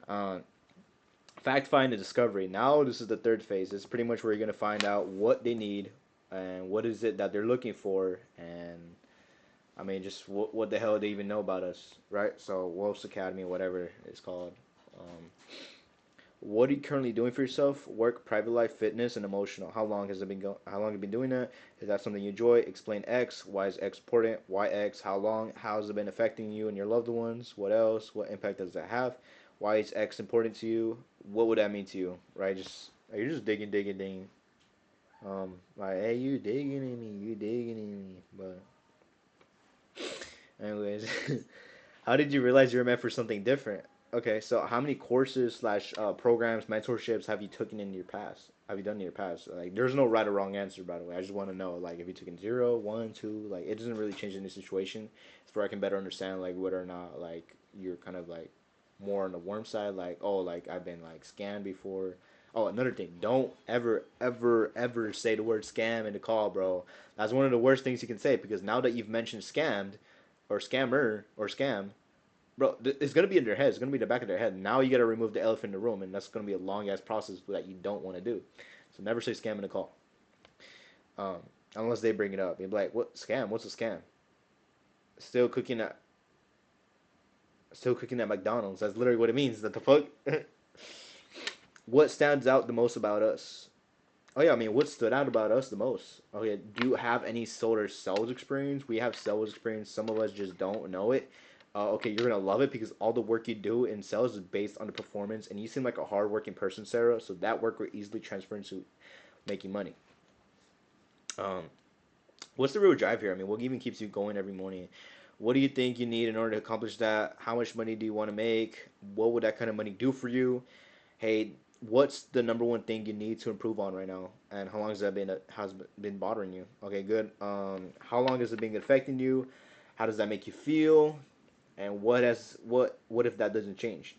Uh, Fact find and discovery. Now this is the third phase. It's pretty much where you're gonna find out what they need and what is it that they're looking for, and just what the hell they even know about us, right? So Wolf's Academy, whatever it's called. Um, what are you currently doing for yourself? Work, private life, fitness, and emotional. How long has it been How long have you been doing that? Is that something you enjoy? Explain X. Why is X important? Why X? How long? How has it been affecting you and your loved ones? What else? What impact does that have? Why is X important to you? What would that mean to you? Right? You're just digging. Like, hey, you digging in me, But anyways, how did you realize you were meant for something different? Okay, so how many courses slash programs, mentorships have you taken in your past? Have you done in your past? Like, there's no right or wrong answer, by the way. I just want to know, like, if you took in 0, 1, 2, like, it doesn't really change any situation. It's where I can better understand, like, whether or not, like, you're kind of, like, more on the warm side, like, oh, like, I've been, like, scammed before. Oh, another thing, don't ever say the word scam in the call, bro. That's one of the worst things you can say, because now that you've mentioned scammed, or scammer, or scam, bro, it's gonna be in their head. It's gonna be in the back of their head. Now you gotta remove the elephant in the room, and that's gonna be a long ass process that you don't want to do. So never say scam in a call, um, unless they bring it up. You'd be like, "What scam? What's a scam?" Still cooking at still cooking at McDonald's. That's literally what it means. That the fuck. What stands out the most about us? Oh yeah, I mean, what stood out about us the most? Okay, do you have any sort of sales experience? We have sales experience. Some of us just don't know it. Okay, you're gonna love it because all the work you do in sales is based on the performance, and you seem like a hardworking person, Sarah. So that work will easily transfer into making money. Um, what's the real drive here? I mean, what even keeps you going every morning? What do you think you need in order to accomplish that? How much money do you want to make? What would that kind of money do for you? Hey, what's the number one thing you need to improve on right now, and how long has been bothering you? Okay, good. How long has it been affecting you? How does that make you feel? And what if that doesn't change?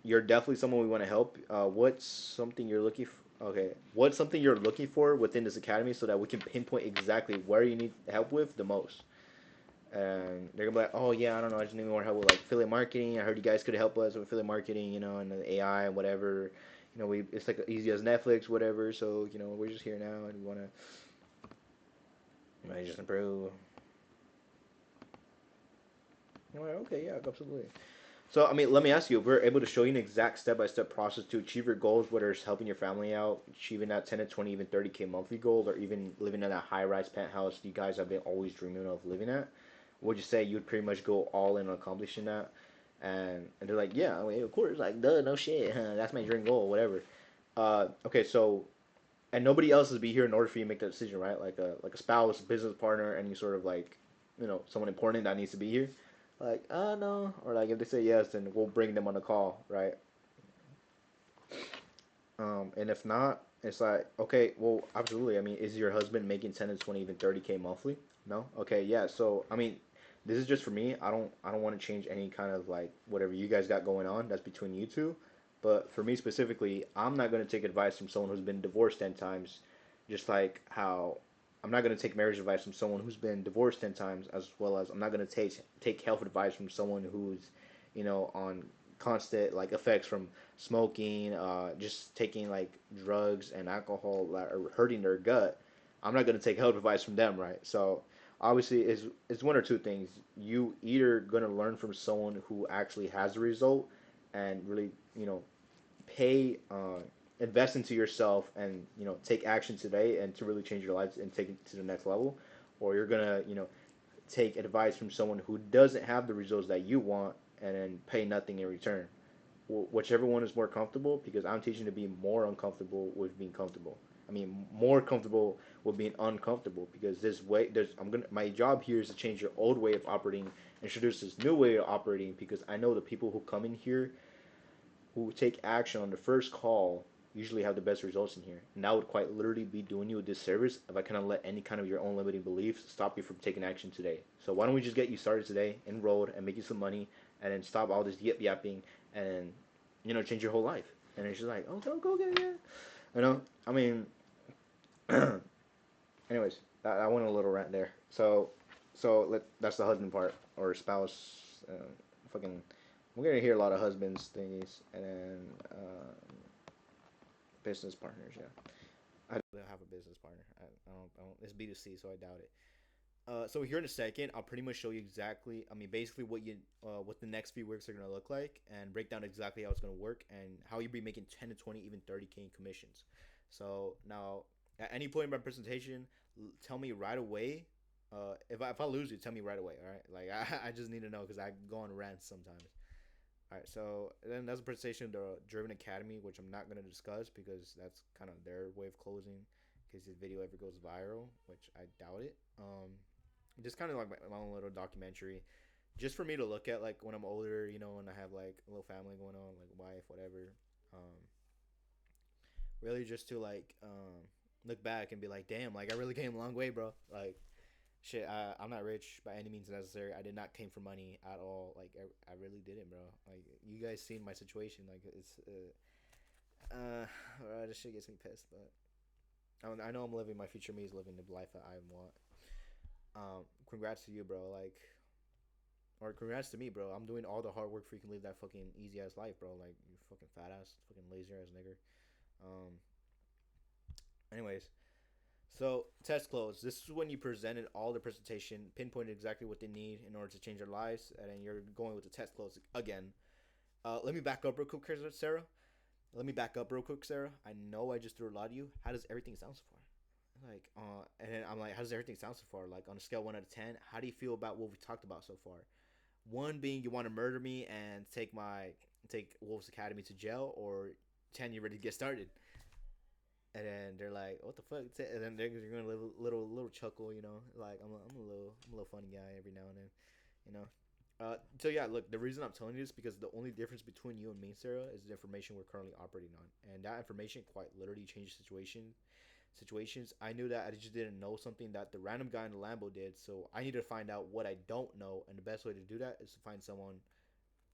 You're definitely someone we want to help. What's something you're looking for? Okay, what's something you're looking for within this academy so that we can pinpoint exactly where you need help with the most? And they're gonna be like, oh yeah, I don't know, I just need more help with like affiliate marketing. I heard you guys could help us with affiliate marketing, and the AI and whatever. We it's like easy as Netflix, whatever. So we're just here now and we wanna just improve. I'm like, okay, yeah, absolutely. So I mean, let me ask you: if we're able to show you an exact step-by-step process to achieve your goals, whether it's helping your family out, achieving that 10 to 20, even 30K monthly goal, or even living in that high-rise penthouse you guys have been always dreaming of living at, would you say you'd pretty much go all in on accomplishing that? And they're like, yeah, I mean, of course, like, duh, no shit, huh? That's my dream goal, whatever. Okay, so and nobody else is be here in order for you to make that decision, right? Like a spouse, business partner, any sort of like, someone important that needs to be here. Like, no, or like if they say yes, then we'll bring them on the call, right? And if not, it's like, okay, well, absolutely. I mean, is your husband making 10 to 20, even 30K monthly? No? Okay, yeah. So, I mean, this is just for me. I don't want to change any kind of like whatever you guys got going on. That's between you two. But for me specifically, I'm not going to take advice from someone who's been divorced 10 times, just like how I'm not going to take marriage advice from someone who's been divorced 10 times, as well as I'm not going to take health advice from someone who's, on constant like effects from smoking, just taking like drugs and alcohol that are hurting their gut. I'm not going to take health advice from them, right? So obviously, it's one or two things. You either going to learn from someone who actually has the result and really pay invest into yourself and take action today and to really change your life and take it to the next level, or you're gonna take advice from someone who doesn't have the results that you want and then pay nothing in return. Whichever one is more comfortable, because I'm teaching to be more uncomfortable with being comfortable. I mean, more comfortable with being uncomfortable, because this way, my job here is to change your old way of operating, introduce this new way of operating, because I know the people who come in here who take action on the first call usually have the best results in here. And that would quite literally be doing you a disservice if I kind of let any kind of your own limiting beliefs stop you from taking action today. So why don't we just get you started today, enrolled, and make you some money, and then stop all this yip yapping, and change your whole life. And it's just like, oh, go get it. I mean, anyways, I went a little rant there. That's the husband part or spouse. Fucking, we're gonna hear a lot of husbands thingies, and then business partners. Yeah, I don't have a business partner. I don't. It's B2C, so I doubt it. So here in a second, I'll pretty much show you exactly. I mean, basically what the next few weeks are gonna look like, and break down exactly how it's gonna work and how you'll be making 10 to 20, even 30K in commissions. So now, at any point in my presentation, tell me right away. If I lose you, tell me right away. All right, like I just need to know because I go on rants sometimes. All right, so then that's a presentation of the Driven Academy, which I'm not gonna discuss because that's kind of their way of closing. In case this video ever goes viral, which I doubt it. Just kind of like my own little documentary, just for me to look at like when I'm older, and I have like a little family going on, like wife, whatever. Um, really just to like look back and be like, damn, like I really came a long way, bro. Like shit, I'm not rich by any means necessary. I did not came for money at all. Like I really didn't, bro. Like you guys seen my situation. Like it's this shit gets me pissed, but I know I'm living my future me is living the life that I want. Congrats to you, bro. Like, or congrats to me, bro. I'm doing all the hard work for you can live that fucking easy ass life, bro. Like you fucking fat ass, fucking lazy ass nigger. Um, Anyways, so test closed. This is when you presented all the presentation, pinpointed exactly what they need in order to change their lives, and then you're going with the test closed again. Let me back up real quick, Sarah. Let me back up real quick, Sarah. I know I just threw a lot of you. How does everything sound so far? And then I'm like, how does everything sound so far? Like on a scale 1 out of 10, how do you feel about what we talked about so far? One being you want to murder me and take Wolves Academy to jail, or 10 you're ready to get started. And then they're like, "What the fuck?" And then they're going to little chuckle, like I'm a little funny guy every now and then, you know. So yeah, look, the reason I'm telling you this because the only difference between you and me, Sarah, is the information we're currently operating on, and that information quite literally changes situations. I knew that I just didn't know something that the random guy in the Lambo did, so I need to find out what I don't know, and the best way to do that is to find someone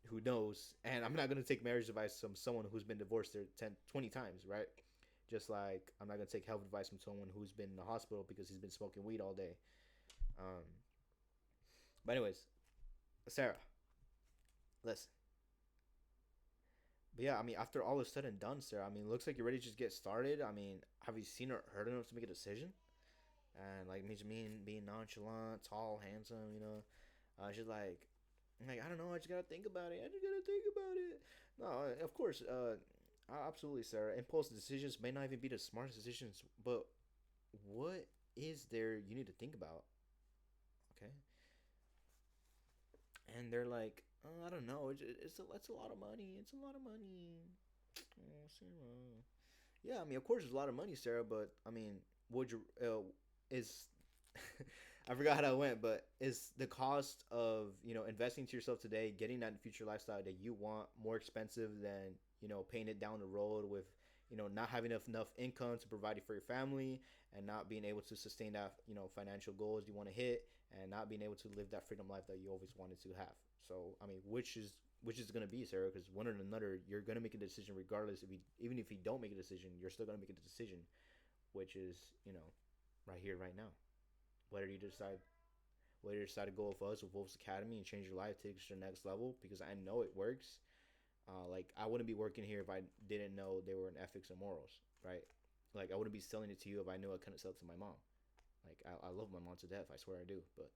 who knows. And I'm not gonna take marriage advice from someone who's been divorced 10, 20 times, right? Just like I'm not gonna take health advice from someone who's been in the hospital because he's been smoking weed all day. Um, but anyways, Sarah, listen. But yeah, I mean, after all is said and done, Sarah, I mean, it looks like you're ready to just get started. I mean, have you seen or heard enough to make a decision? And like me being nonchalant, tall, handsome, just like I don't know. I just gotta think about it. I just gotta think about it. No, of course, absolutely, Sarah. Impulse decisions may not even be the smartest decisions, but what is there you need to think about? Okay, and they're like, I don't know. It's a lot of money. It's a lot of money. Oh, Sarah. Yeah, I mean, of course, it's a lot of money, Sarah. But I mean, would you is I forgot how it went, but is the cost of investing to yourself today, getting that future lifestyle that you want, more expensive than paying it down the road with not having enough income to provide it for your family and not being able to sustain that financial goals you want to hit and not being able to live that freedom life that you always wanted to have. So I mean, which is going to be, Sarah, because one or another you're going to make a decision regardless. Even if you don't make a decision, you're still going to make a decision, which is right here right now. Whether you decide whether you decide to go with us with Wolves Academy and change your life, take it to the next level, because I know it works. Like I wouldn't be working here if I didn't know they were in ethics and morals, right? Like I wouldn't be selling it to you if I knew I couldn't sell it to my mom. Like I love my mom to death, I swear I do, but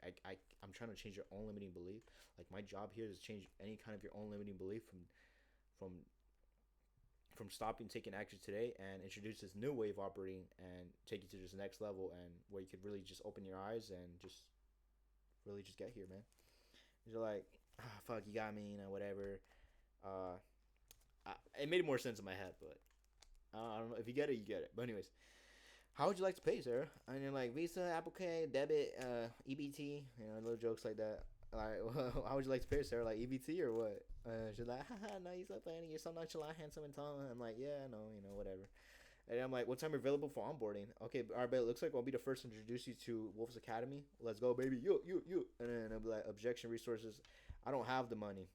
like I'm trying to change your own limiting belief. Like my job here is to change any kind of your own limiting belief from from stopping taking action today and introduce this new way of operating and take you to this next level and where you could really just open your eyes and just really just get here, man. You're like, fuck, you got me, whatever. Uh, it made more sense in my head, but I don't know if you get it, you get it. But anyways, how would you like to pay, Sarah? And you're like Visa, Apple Pay, debit, EBT, little jokes like that. Like, how would you like to pay, Sarah? Like EBT or what? She's like, haha, no, you're so funny. You're so nonchalant, handsome, and tall. I'm like, yeah, no, whatever. And I'm like, what time are available for onboarding? Okay, all right, but it looks like I'll be the first to introduce you to Wolves Academy. Let's go, baby. You. And then I'll be like, objection resources. I don't have the money.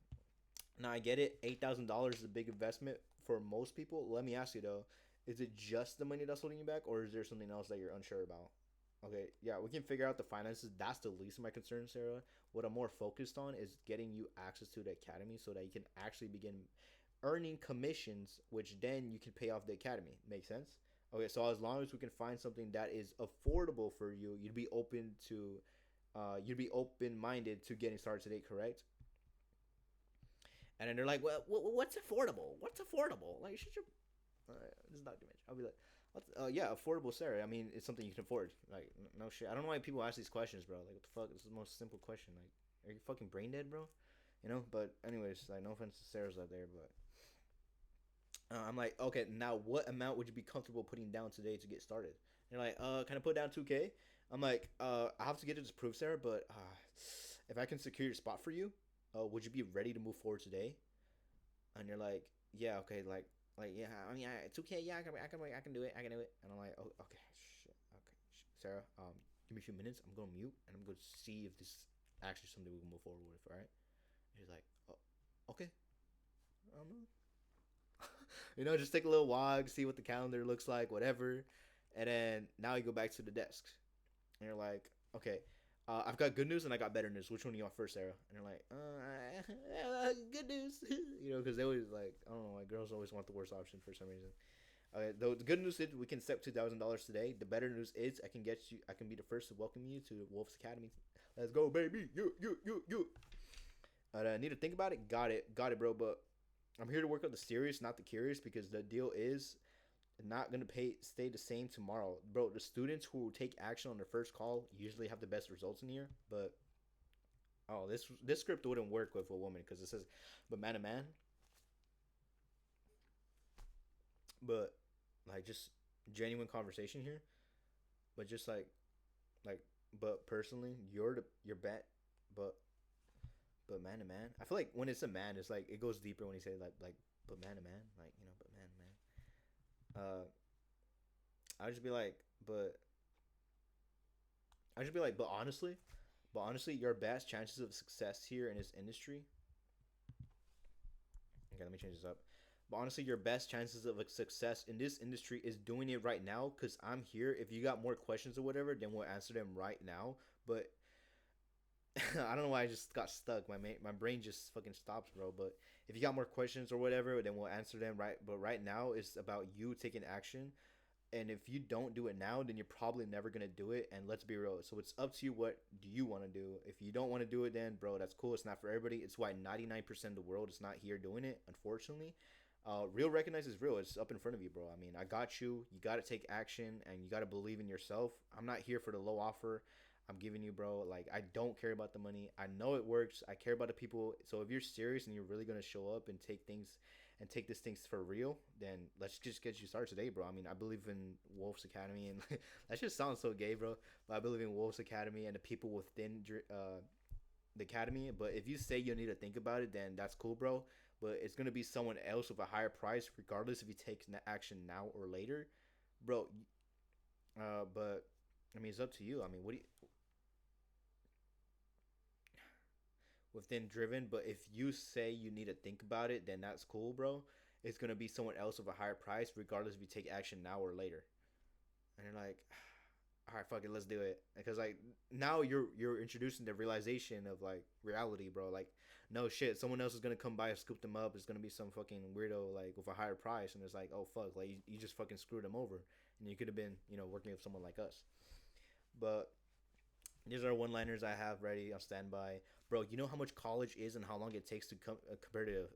Now I get it. $8,000 is a big investment for most people. Let me ask you though, is it just the money that's holding you back, or is there something else that you're unsure about? Okay, yeah, we can figure out the finances. That's the least of my concern, Sarah. What I'm more focused on is getting you access to the academy so that you can actually begin earning commissions, which then you can pay off the academy. Make sense? Okay, so as long as we can find something that is affordable for you, you'd be open minded to getting started today, correct? And then they're like, well, what's affordable? What's affordable? Like, should you? This is not too much. I'll be like, yeah, affordable, Sarah. I mean, it's something you can afford. Like, no shit. I don't know why people ask these questions, bro. Like, what the fuck? This is the most simple question. Like, are you fucking brain dead, bro? But anyways, like, no offense to Sarah's out there, but I'm like, okay, now what amount would you be comfortable putting down today to get started? And they're like, can I put down 2K? I'm like, I have to get it to prove, Sarah, but if I can secure your spot for you, would you be ready to move forward today? And you're like, yeah, okay, like yeah, I mean, 2K, yeah, I can do it, I can do it. And I'm like, oh, okay, shit, okay, Sarah, give me a few minutes. I'm gonna mute and I'm gonna see if this is actually something we can move forward with. All right? And he's like, oh, okay, um, just take a little walk, see what the calendar looks like, whatever. And then now you go back to the desk, and you're like, okay, I've got good news and I got better news. Which one do you want first, Sarah? And they're like, good news, because they always like, I don't know, like girls always want the worst option for some reason. The good news is we can accept $2,000 today. The better news is I can be the first to welcome you to Wolves Academy. Let's go, baby. You. I need to think about it. Got it, bro. But I'm here to work out the serious, not the curious, because the deal is not gonna stay the same tomorrow, bro. The students who take action on their first call usually have the best results in here. But this script wouldn't work with a woman because it says, but man to man. But like just genuine conversation here. But just like but personally, your bet, but man to man. I feel like when it's a man, it's like it goes deeper when you say like but man to man, like but man to man. Uh, I would just be like, but honestly, your best chances of success here in this industry. Okay, let me change this up. But honestly, your best chances of success in this industry is doing it right now. Cause I'm here. If you got more questions or whatever, then we'll answer them right now. But I don't know why I just got stuck. My brain just fucking stops, bro. But if you got more questions or whatever, then we'll answer them right. But right now, it's about you taking action. And if you don't do it now, then you're probably never gonna do it. And let's be real. So it's up to you. What do you want to do? If you don't want to do it, then bro, that's cool. It's not for everybody. It's why 99% of the world is not here doing it. Unfortunately, real recognizes real. It's up in front of you, bro. I mean, I got you. You got to take action, and you got to believe in yourself. I'm not here for the low offer. I'm giving you, bro. Like, I don't care about the money. I know it works. I care about the people. So if you're serious and you're really gonna show up and take this things for real, then let's just get you started today, bro. I mean, I believe in Wolves Academy, and that just sounds so gay, bro. But I believe in Wolves Academy and the people within the academy. But if you say you need to think about it, then that's cool, bro. But it's gonna be someone else with a higher price, regardless if you take action now or later, bro. But I mean, it's up to you. I mean, what do you within driven? But if you say you need to think about it, then that's cool, bro. It's gonna be someone else with a higher price, regardless if you take action now or later. And you're like, all right, fuck it, let's do it. Because like now you're introducing the realization of like reality, bro. Like, no shit, someone else is gonna come by and scoop them up. It's gonna be some fucking weirdo like with a higher price, and it's like, oh fuck, like you just fucking screwed them over, and you could have been working with someone like us. But these are one-liners I have ready on standby, bro. You know how much college is and how long it takes to compare to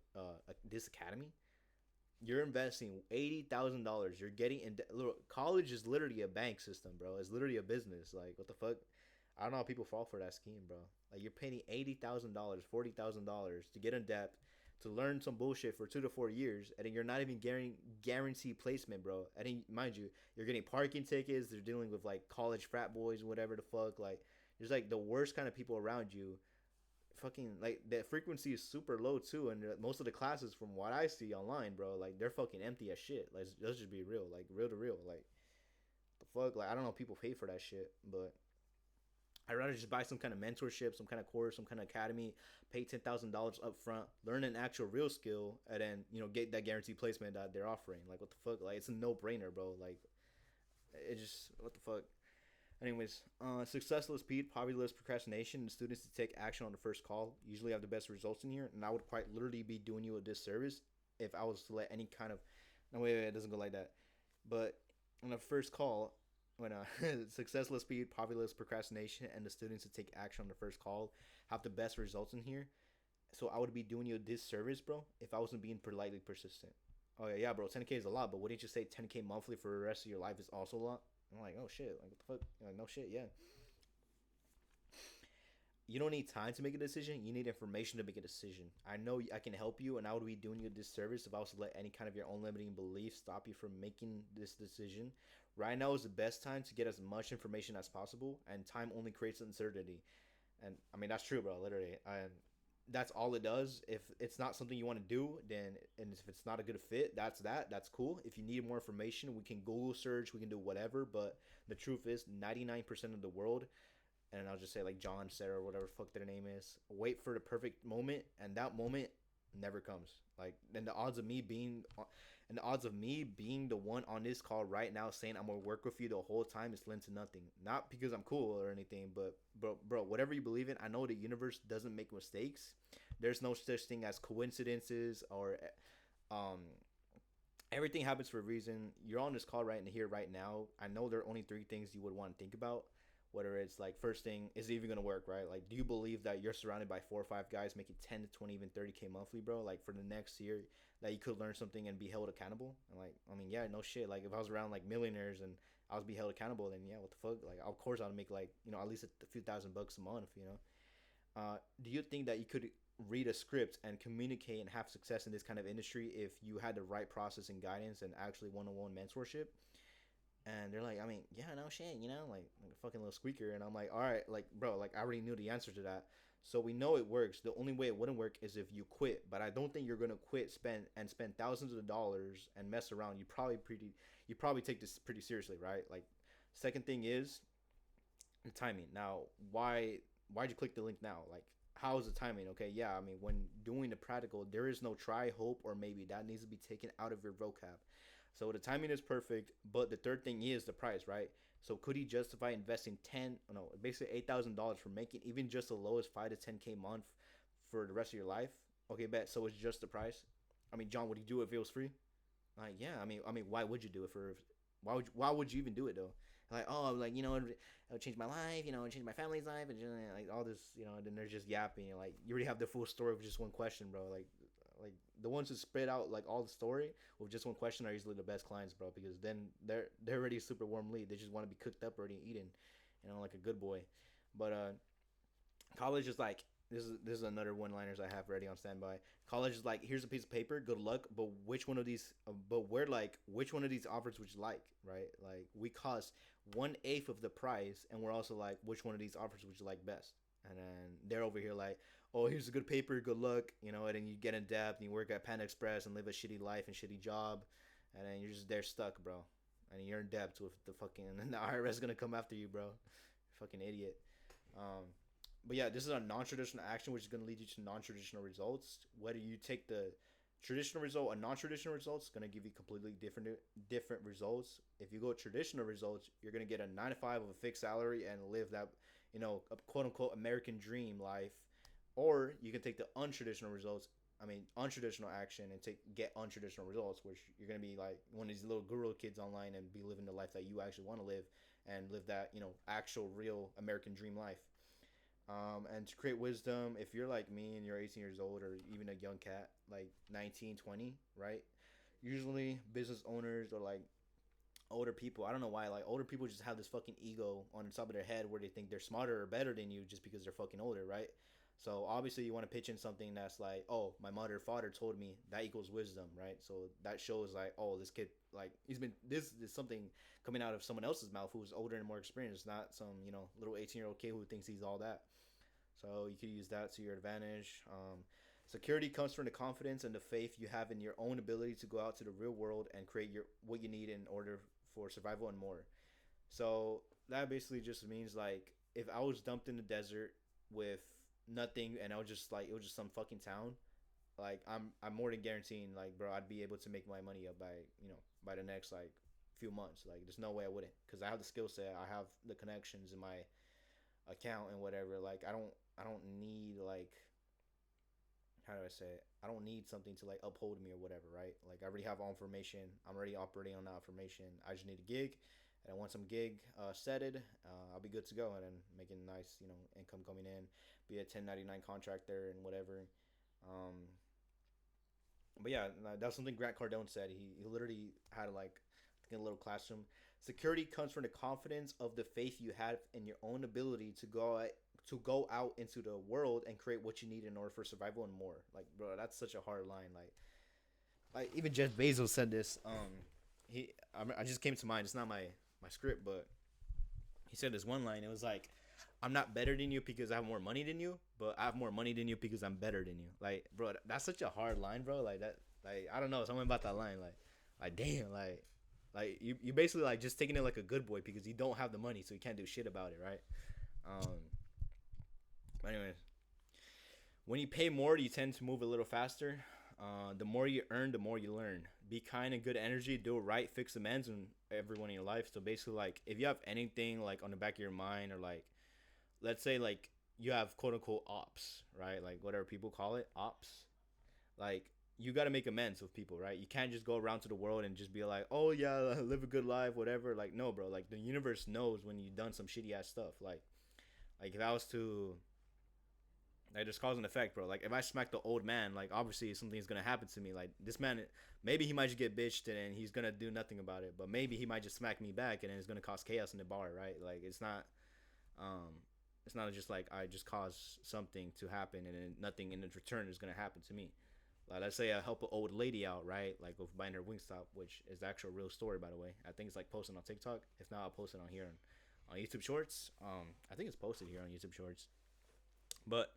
this academy. You're investing $80,000. You're getting in. College is literally a bank system, bro. It's literally a business. Like, what the fuck? I don't know how people fall for that scheme, bro. Like, you're paying $80,000, $40,000 to get in depth, to learn some bullshit for 2 to 4 years, and then you're not even guaranteed placement, bro. And then, mind you, you're getting parking tickets. They're dealing with like college frat boys, whatever the fuck. Like, there's like the worst kind of people around you. Fucking like the frequency is super low too, and most of the classes from what I see online, bro, like they're fucking empty as shit. Like, let's just be real, like real to real, like the fuck. Like, I don't know if people pay for that shit, but I'd rather just buy some kind of mentorship, some kind of course, some kind of academy, pay $10,000 up front, learn an actual real skill, and then get that guaranteed placement that they're offering. Like, what the fuck? Like, it's a no brainer, bro. Like, it just what the fuck. Anyways, successless speed, povertyless procrastination, and students to take action on the first call usually have the best results in here. And I would quite literally be doing you a disservice if I was to let any kind of. No, wait, it doesn't go like that. But on the first call, when successless speed, povertyless procrastination, and the students to take action on the first call have the best results in here. So I would be doing you a disservice, bro, if I wasn't being politely persistent. Oh, yeah, bro, 10K is a lot, but wouldn't you say 10K monthly for the rest of your life is also a lot? I'm like, oh shit, like what the fuck? Like, no shit, yeah. You don't need time to make a decision. You need information to make a decision. I know I can help you, and I would be doing you a disservice if I was to let any kind of your own limiting beliefs stop you from making this decision. Right now is the best time to get as much information as possible, and time only creates uncertainty. And I mean, that's true, bro. Literally, and that's all it does. If it's not something you want to do, then and if it's not a good fit, that's cool. If you need more information, we can Google search, we can do whatever. But the truth is, 99% of the world, and I'll just say like John, Sarah, whatever the fuck their name is, wait for the perfect moment, and that moment never comes. Like, and the odds of me being the one on this call right now saying I'm gonna work with you the whole time is slim to nothing. Not because I'm cool or anything, but bro, whatever you believe in, I know the universe doesn't make mistakes. There's no such thing as coincidences or um Everything happens for a reason. You're on this call right in here right now. I know there are only three things you would want to think about. Whether it's like first thing, is it even gonna work, right? Like, do you believe that you're surrounded by 4 or 5 guys making 10 to 20, even 30K monthly, bro? Like for the next year, that you could learn something and be held accountable. And like, I mean, yeah, no shit. Like if I was around like millionaires and I was be held accountable, then yeah, what the fuck? Like, of course I'd make like at least a few $1,000 a month, do you think that you could read a script and communicate and have success in this kind of industry if you had the right process and guidance and actually one-on-one mentorship? And they're like, I mean, yeah, no shit, like a fucking little squeaker. And I'm like, all right, like, bro, like, I already knew the answer to that. So we know it works. The only way it wouldn't work is if you quit. But I don't think you're gonna quit, spend thousands of dollars and mess around. You probably take this pretty seriously, right? Like, second thing is the timing. Now, why'd you click the link now? Like, how is the timing? Okay, yeah, I mean, when doing the practical, there is no try, hope, or maybe. That needs to be taken out of your vocab. So the timing is perfect, but the third thing is the price, right? So could he justify investing basically $8,000 for making even just the lowest 5 to 10K month for the rest of your life? Okay, bet. So it's just the price. I mean, John, would he do it if it was free? Like, yeah, I mean, why would you do it for? Why would you even do it though? Like, oh, like it'll change my life, it'll change my family's life, and like all this, and then they're just yapping. Like, you already have the full story with just one question, bro. Like the ones who spread out like all the story with just one question are usually the best clients, bro, because then they're already a super warm lead. They just want to be cooked up already and eaten, like a good boy. But college is like this is another one liners I have ready on standby. College is like, here's a piece of paper, good luck, but which one of these offers would you like, right? Like, we cost 1/8 of the price, and we're also like, which one of these offers would you like best? And then they're over here like, oh, here's a good paper, good luck, and then you get in debt and you work at Panda Express and live a shitty life and shitty job, and then you're just there stuck, bro, and you're in debt with the fucking and the IRS is gonna come after you, bro. Fucking idiot. Um, but yeah, this is a non-traditional action, which is going to lead you to non-traditional results. Whether you take the traditional result or non-traditional results, going to give you completely different results. If you go traditional results, you're going to get a 9 to 5 of a fixed salary and live that a quote unquote American dream life. Or you can take the untraditional results. I mean, untraditional action and get untraditional results, which you're gonna be like one of these little guru kids online and be living the life that you actually want to live, and live that actual real American dream life. And to create wisdom, if you're like me and you're 18 years old or even a young cat, like 19, 20, right? Usually business owners or like older people, I don't know why, like older people just have this fucking ego on the top of their head where they think they're smarter or better than you just because they're fucking older, right? So obviously you want to pitch in something that's like, oh, my mother or father told me that equals wisdom, right? So that shows like, oh, this kid, like, this is something coming out of someone else's mouth who's older and more experienced, not some little 18-year-old kid who thinks he's all that. So you could use that to your advantage. Security comes from the confidence and the faith you have in your own ability to go out to the real world and create what you need in order for survival and more. So that basically just means like, if I was dumped in the desert with nothing and I was just like, it was just some fucking town, like I'm more than guaranteeing, like, bro, I'd be able to make my money up by by the next like few months. Like, there's no way I wouldn't, because I have the skill set, I have the connections in my account and whatever. Like, I don't need, like, how do I say it? I don't need something to like uphold me or whatever, right? Like, I already have all information. I'm already operating on that information. I just need a gig, and once I'm gig setted, I'll be good to go, and then making nice income coming in, be a 1099 contractor and whatever. Um, but yeah, that's something Grant Cardone said. He literally had like, in a little classroom. Security comes from the confidence of the faith you have in your own ability to go out into the world and create what you need in order for survival and more. Like, bro, that's such a hard line. Like even Jeff Bezos said this. I just came to mind. It's not my script, but he said this one line. It was like, I'm not better than you because I have more money than you, but I have more money than you because I'm better than you. Like, bro, that's such a hard line, bro. Like that. Like, I don't know, something about that line. Like damn, like you basically like just taking it like a good boy because you don't have the money, so you can't do shit about it, right? Um. But anyways, when you pay more, you tend to move a little faster. The more you earn, the more you learn. Be kind and good energy. Do it right. Fix amends in everyone in your life. So basically, like, if you have anything like on the back of your mind, or like, let's say like you have quote unquote ops, right? Like whatever people call it, ops. Like, you got to make amends with people, right? You can't just go around to the world and just be like, oh yeah, live a good life, whatever. Like, no, bro. Like, the universe knows when you've done some shitty ass stuff. Like if I was to, like, there's cause and effect, bro. Like, if I smack the old man, like, obviously something's gonna happen to me. Like, this man, maybe he might just get bitched and he's gonna do nothing about it. But maybe he might just smack me back and then it's gonna cause chaos in the bar, right? Like, um, it's not just like I just cause something to happen and then nothing in return is gonna happen to me. Like, let's say I help an old lady out, right? Like with buying her Wingstop, which is the actual real story, by the way. I think it's like posted on TikTok. If not, I'll post it on here on YouTube Shorts. I think it's posted here on YouTube Shorts. But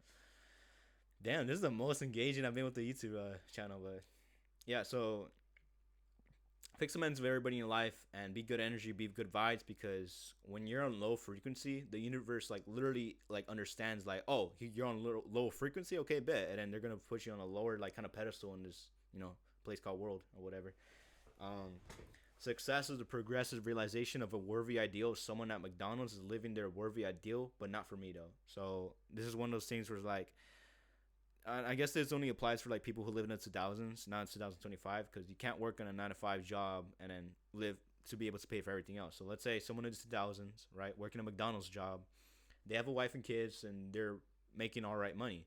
damn, this is the most engaging I've been with the YouTube channel. But yeah, so fix amends with everybody in your life and be good energy, be good vibes, because when you're on low frequency, the universe like literally like understands like, oh, you're on low frequency, okay, bet, and then they're gonna put you on a lower like kind of pedestal in this place called world or whatever. Um, Success is the progressive realization of a worthy ideal. Someone at McDonald's is living their worthy ideal, but not for me though. So this is one of those things where it's like, I guess this only applies for like people who live in the 2000s, not in 2025, because you can't work on a 9 to 5 job and then live to be able to pay for everything else. So let's say someone in the 2000s, right, working a McDonald's job, they have a wife and kids and they're making all right money.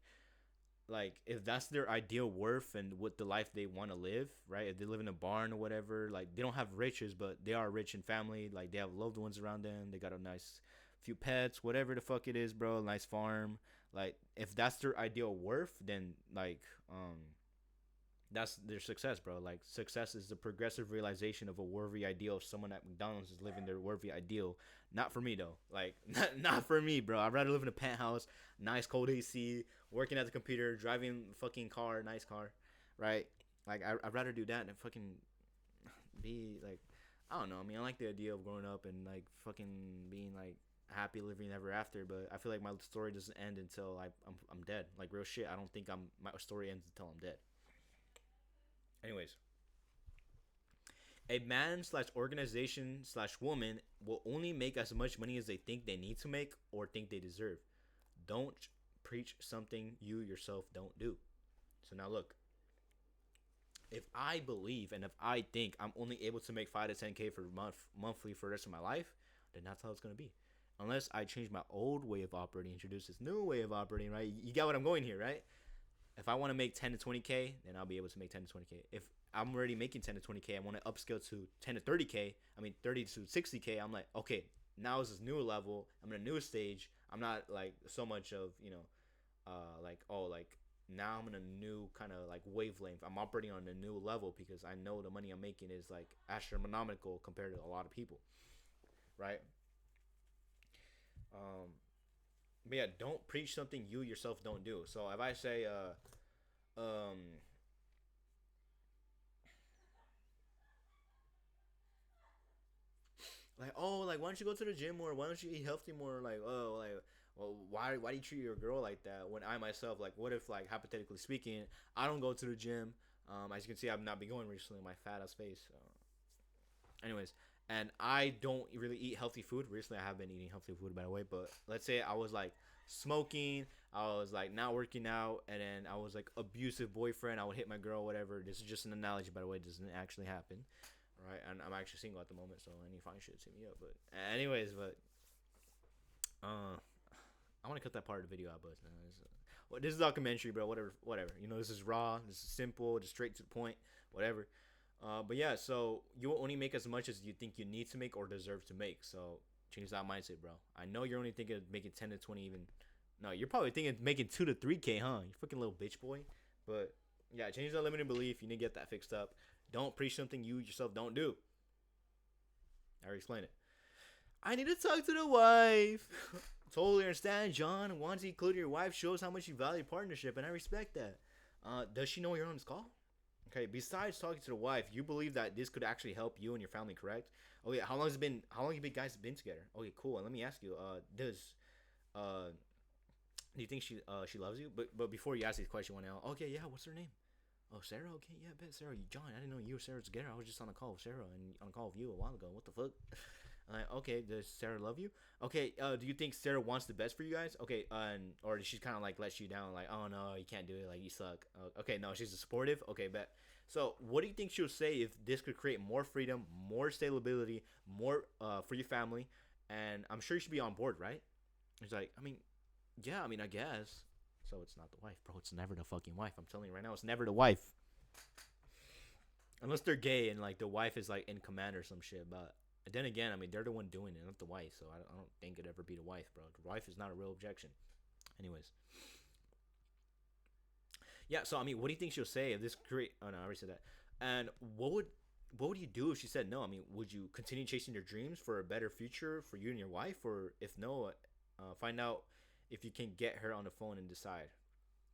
Like, if that's their ideal worth and what the life they want to live, right? If they live in a barn or whatever, like, they don't have riches, but they are rich in family. Like, they have loved ones around them. They got a nice few pets, whatever the fuck it is, bro. Nice farm. Like, if that's their ideal worth, then like that's their success, bro. Like, success is the progressive realization of a worthy ideal. Someone at McDonald's is living their worthy ideal. Not for me though. Like, not for me, bro. I'd rather live in a penthouse, nice cold AC, working at the computer, driving fucking car, nice car, right? Like, I'd rather do that than fucking be like, I don't know. I mean, I like the idea of growing up and like fucking being like happy living ever after, but I feel like my story doesn't end until I'm dead. Like, real shit. I don't think my story ends until I'm dead. Anyways, a man slash organization slash woman will only make as much money as they think they need to make or think they deserve. Don't preach something you yourself don't do. So now look, if I believe and if I think I'm only able to make 5 to 10K for monthly for the rest of my life, then that's how it's gonna be. Unless I change my old way of operating, introduce this new way of operating, right? You got what I'm going here, right? If I want to make 10 to 20K, then I'll be able to make 10 to 20K. If I'm already making 10 to 20K, I want to upscale to 10 to 30K. I mean 30 to 60K. I'm like, okay, now is this new level. I'm in a new stage. I'm not like so much of like, oh, like now I'm in a new kind of like wavelength. I'm operating on a new level because I know the money I'm making is like astronomical compared to a lot of people, right? Um, but yeah, don't preach something you yourself don't do. So if I say, um, like, oh, like, why don't you go to the gym more? Why don't you eat healthy more? Like, oh, like, well, why do you treat your girl like that? When I myself, like, what if, like, hypothetically speaking, I don't go to the gym. As you can see, I've not been going recently. My fat ass face. Anyways, and I don't really eat healthy food. Recently, I have been eating healthy food, by the way. But let's say I was like smoking, I was like not working out, and then I was like abusive boyfriend. I would hit my girl, whatever. This is just an analogy, by the way. It doesn't actually happen, right? And I'm actually single at the moment, so any fine shit, hit me up. But anyways, uh, I want to cut that part of the video out, but well, this is a documentary, bro. Whatever. You know, this is raw. This is simple, just straight to the point. Whatever. But yeah, so you will only make as much as you think you need to make or deserve to make. So change that mindset, bro. I know you're only thinking of making 10 to 20 even. No, you're probably thinking of making 2 to 3K, huh? You fucking little bitch boy. But yeah, change that limiting belief. You need to get that fixed up. Don't preach something you yourself don't do. I already explained it. I need to talk to the wife. Totally understand, John. Wanting to include your wife shows how much you value partnership, and I respect that. Does she know you're on this call? Okay, besides talking to the wife, you believe that this could actually help you and your family, correct? Okay, how long have you guys been together? Okay, cool. And let me ask you, do you think she loves you? But before you ask this question, one now, okay, yeah, what's her name? Oh, Sarah. Okay, yeah, bet Sarah. John, I didn't know you and Sarah together. I was just on a call with Sarah and on a call with you a while ago. What the fuck? I'm like, okay, does Sarah love you? Okay, do you think Sarah wants the best for you guys? Okay, and or does she kind of like let you down? Like, oh no, you can't do it. Like, you suck. Okay, no, she's supportive. Okay, bet. So, what do you think she'll say if this could create more freedom, more stability, more for your family? And I'm sure you should be on board, right? He's like, I mean, yeah, I mean, I guess. So it's not the wife, bro. It's never the fucking wife. I'm telling you right now, it's never the wife. Unless they're gay and like the wife is like in command or some shit. But then again, I mean, they're the one doing it, not the wife. So I don't think it'd ever be the wife, bro. The wife is not a real objection. Anyways, yeah. So I mean, what do you think she'll say if this create? Oh no, I already said that. And what would you do if she said no? I mean, would you continue chasing your dreams for a better future for you and your wife, or if no, find out if you can get her on the phone and decide.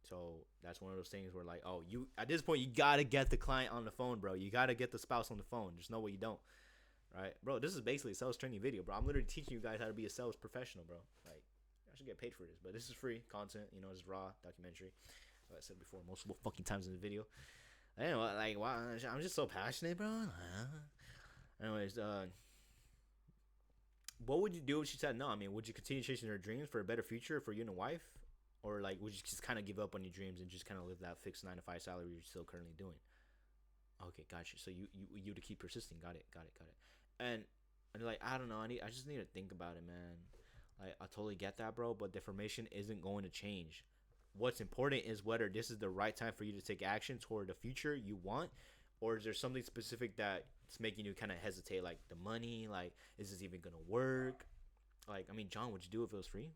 So that's one of those things where like, oh, you at this point you gotta get the client on the phone, bro. You gotta get the spouse on the phone. There's no way you don't, right, bro? This is basically a sales training video, bro. I'm literally teaching you guys how to be a sales professional, bro. Like, I should get paid for this, but this is free content. You know, it's raw documentary. Like I said before, multiple fucking times in the video. Anyway, like, wow, I'm just so passionate, bro. Anyways, what would you do if she said no? I mean, would you continue chasing her dreams for a better future for you and the wife, or like would you just kind of give up on your dreams and just kind of live that fixed 9 to 5 salary you're still currently doing? Okay, gotcha. So you to keep persisting. Got it. And like, I don't know. I just need to think about it, man. Like, I totally get that, bro. But the information isn't going to change. What's important is whether this is the right time for you to take action toward the future you want, or is there something specific that's making you kind of hesitate, like the money, like is this even gonna work? Like, I mean, John, would you do it if it was free?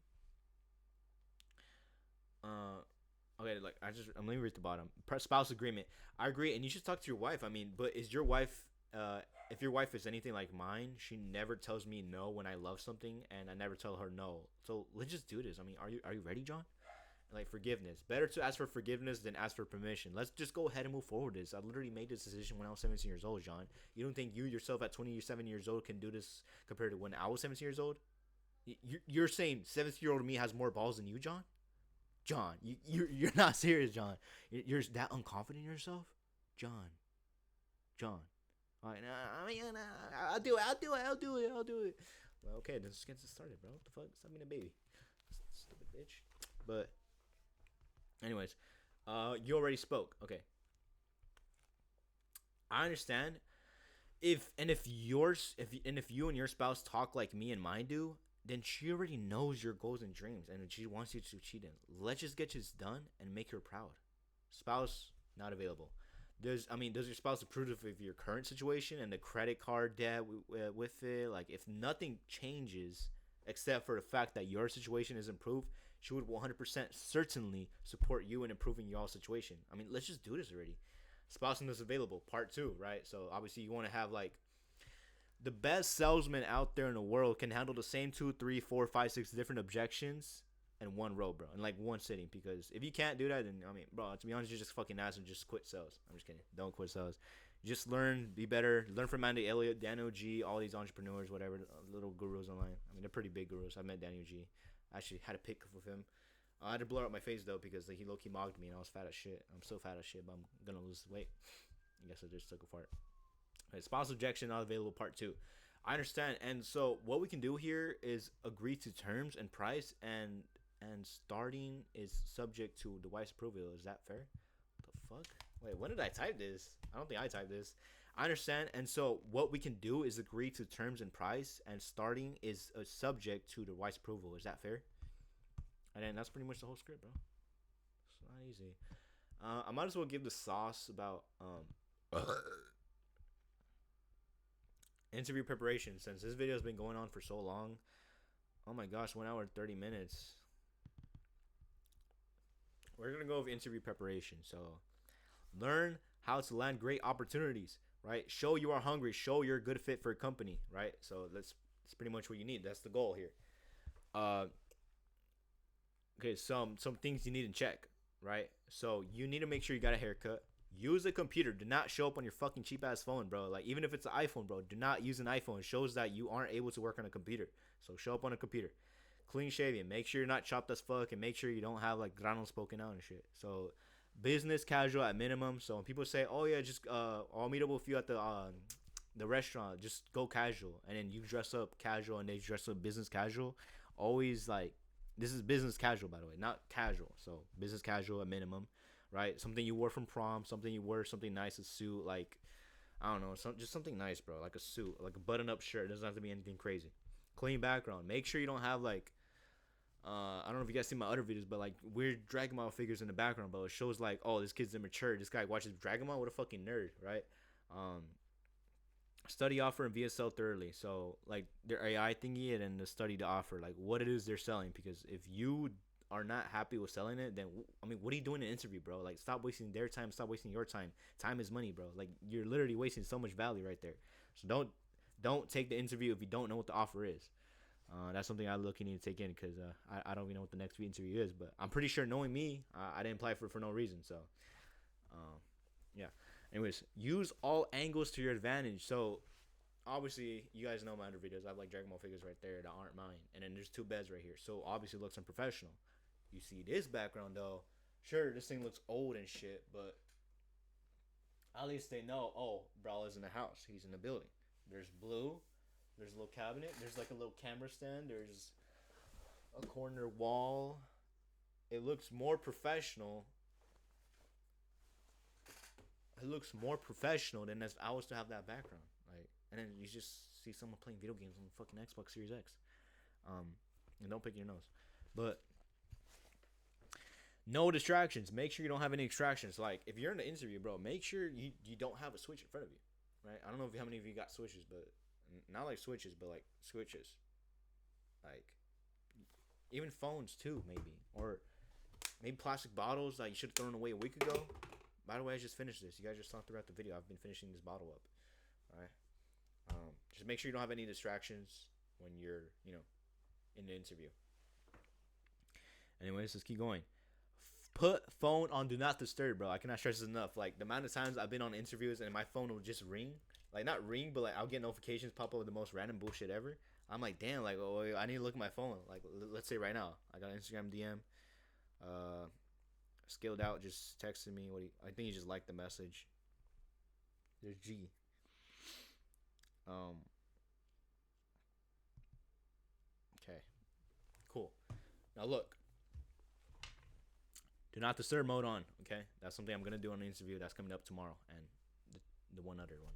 Uh, okay, like let me read the bottom. Spouse agreement. I agree, and you should talk to your wife. I mean, but is your wife? If your wife is anything like mine, she never tells me no when I love something, and I never tell her no. So let's just do this. I mean, are you ready, John? Like, forgiveness. Better to ask for forgiveness than ask for permission. Let's just go ahead and move forward. This I literally made this decision when I was 17 years old, John. You don't think you yourself at 27 years old can do this compared to when I was 17 years old? You're saying 17-year-old me has more balls than you, John? John, you're not serious, John. You're that unconfident in yourself, John. John. All right, nah, I mean, nah, I'll do it. Well, okay, then let's get this started, bro. What the fuck? Stop being a baby, stupid bitch. But anyways, you already spoke. Okay, I understand. If you and your spouse talk like me and mine do, then she already knows your goals and dreams, and she wants you to cheat in. Let's just get this done and make her proud. Spouse not available. Does your spouse approve of your current situation and the credit card debt with it? Like, if nothing changes except for the fact that your situation is improved, she would 100% certainly support you in improving your situation. I mean, let's just do this already. Spouseness available, part two, right? So obviously you want to have like the best salesman out there in the world can handle the same 2, 3, 4, 5, 6 different objections in one row, bro, in like one sitting. Because if you can't do that, then I mean, bro, to be honest, you're just fucking ass and just quit sales. I'm just kidding. Don't quit sales. Just learn, be better. Learn from Andy Elliott, Daniel G, all these entrepreneurs, whatever, little gurus online. I mean, they're pretty big gurus. I met Daniel G. I actually had a pic with him. I had to blur out my face though because like, he low key mocked me and I was fat as shit. I'm still fat as shit, but I'm gonna lose weight. I guess I just took a fart. Okay, spouse objection not available, part two. I understand, and so what we can do here is agree to terms and price, and starting is subject to the wife's approval. Is that fair? What the fuck? Wait, when did I type this? I don't think I typed this. I understand, and so what we can do is agree to terms and price, and starting is subject to the wife's approval. Is that fair? And then that's pretty much the whole script, bro. It's not easy. I might as well give the sauce about interview preparation, since this video has been going on for so long. Oh my gosh, 1 hour and 30 minutes. We're gonna go over interview preparation. So learn how to land great opportunities, right? Show you are hungry, show you're a good fit for a company, right? So that's pretty much what you need. That's the goal here. Okay, some things you need to check, right? So you need to make sure you got a haircut. Use a computer. Do not show up on your fucking cheap ass phone, bro. Like, even if it's an iPhone, bro, do not use an iPhone. It shows that you aren't able to work on a computer. So show up on a computer. Clean shaving. Make sure you're not chopped as fuck, and make sure you don't have like granos poking out and shit. So business casual at minimum. So when people say, "Oh yeah, just I'll meet up with you at the the restaurant, just go casual, and then you dress up casual, and they dress up business casual. Always like this is business casual, by the way, not casual. So business casual at minimum, right? Something you wore from prom, something you wear, something nice, a suit, like I don't know, just something nice, bro, like a suit, like a button-up shirt. It doesn't have to be anything crazy. Clean background. Make sure you don't have like I don't know if you guys see my other videos, but like weird Dragon Ball figures in the background, bro. It shows like, oh, this kid's immature. This guy watches Dragon Ball. What a fucking nerd, right? Um, Study offer and VSL thoroughly. So like their AI thingy and then the study to offer, like what it is they're selling. Because if you are not happy with selling it, then I mean, what are you doing in an interview, bro? Like stop wasting their time. Stop wasting your time. Time is money, bro. Like you're literally wasting so much value right there. So don't take the interview if you don't know what the offer is. That's something I look need to take in because I don't even know what the next interview is, but I'm pretty sure knowing me, I didn't apply for no reason. So, yeah. Anyways, use all angles to your advantage. So, obviously, you guys know my other videos. I have like Dragon Ball figures right there that aren't mine, and then there's two beds right here. So obviously, it looks unprofessional. You see this background though. Sure, this thing looks old and shit, but at least they know. Oh, Brawler's in the house. He's in the building. There's blue. There's a little cabinet. There's like a little camera stand. There's a corner wall. It looks more professional. It looks more professional than if I was to have that background. Like, and then you just see someone playing video games on the fucking Xbox Series X. And don't pick your nose. But no distractions. Make sure you don't have any distractions. Like, if you're in an interview, bro, make sure you don't have a switch in front of you. Right? I don't know how many of you got switches, but not like switches, but like switches. Like, even phones too, maybe. Or maybe plastic bottles that you should have thrown away a week ago. By the way, I just finished this. You guys just saw throughout the video. I've been finishing this bottle up. All right. Just make sure you don't have any distractions when you're, in the interview. Anyways, let's keep going. Put phone on do not disturb, bro. I cannot stress this enough. Like the amount of times I've been on interviews and my phone will just ring. Like not ring, but like I'll get notifications pop up with the most random bullshit ever. I'm like, damn, like oh, I need to look at my phone. Like let's say right now, I got an Instagram DM. Skilled out just texted me. I think he just liked the message. There's G. Okay. Cool. Now look. Do not disturb mode on. Okay, that's something I'm gonna do on the interview that's coming up tomorrow, and the one other one.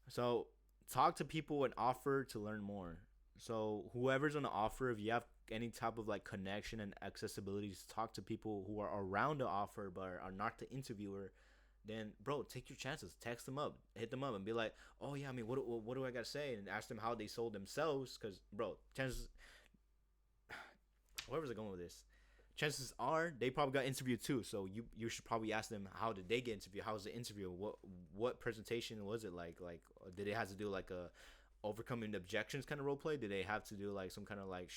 So talk to people and offer to learn more. So whoever's on the offer, if you have any type of like connection and accessibility to talk to people who are around the offer but are not the interviewer, then bro, take your chances. Text them up, hit them up, and be like, oh yeah, I mean, what do I gotta say? And ask them how they sold themselves, because bro, chances. Whoever's going with this, chances are they probably got interviewed too. So you should probably ask them how did they get interviewed? How was the interview? What presentation was it like? Like did they have to do like a overcoming the objections kind of role play? Did they have to do like some kind of like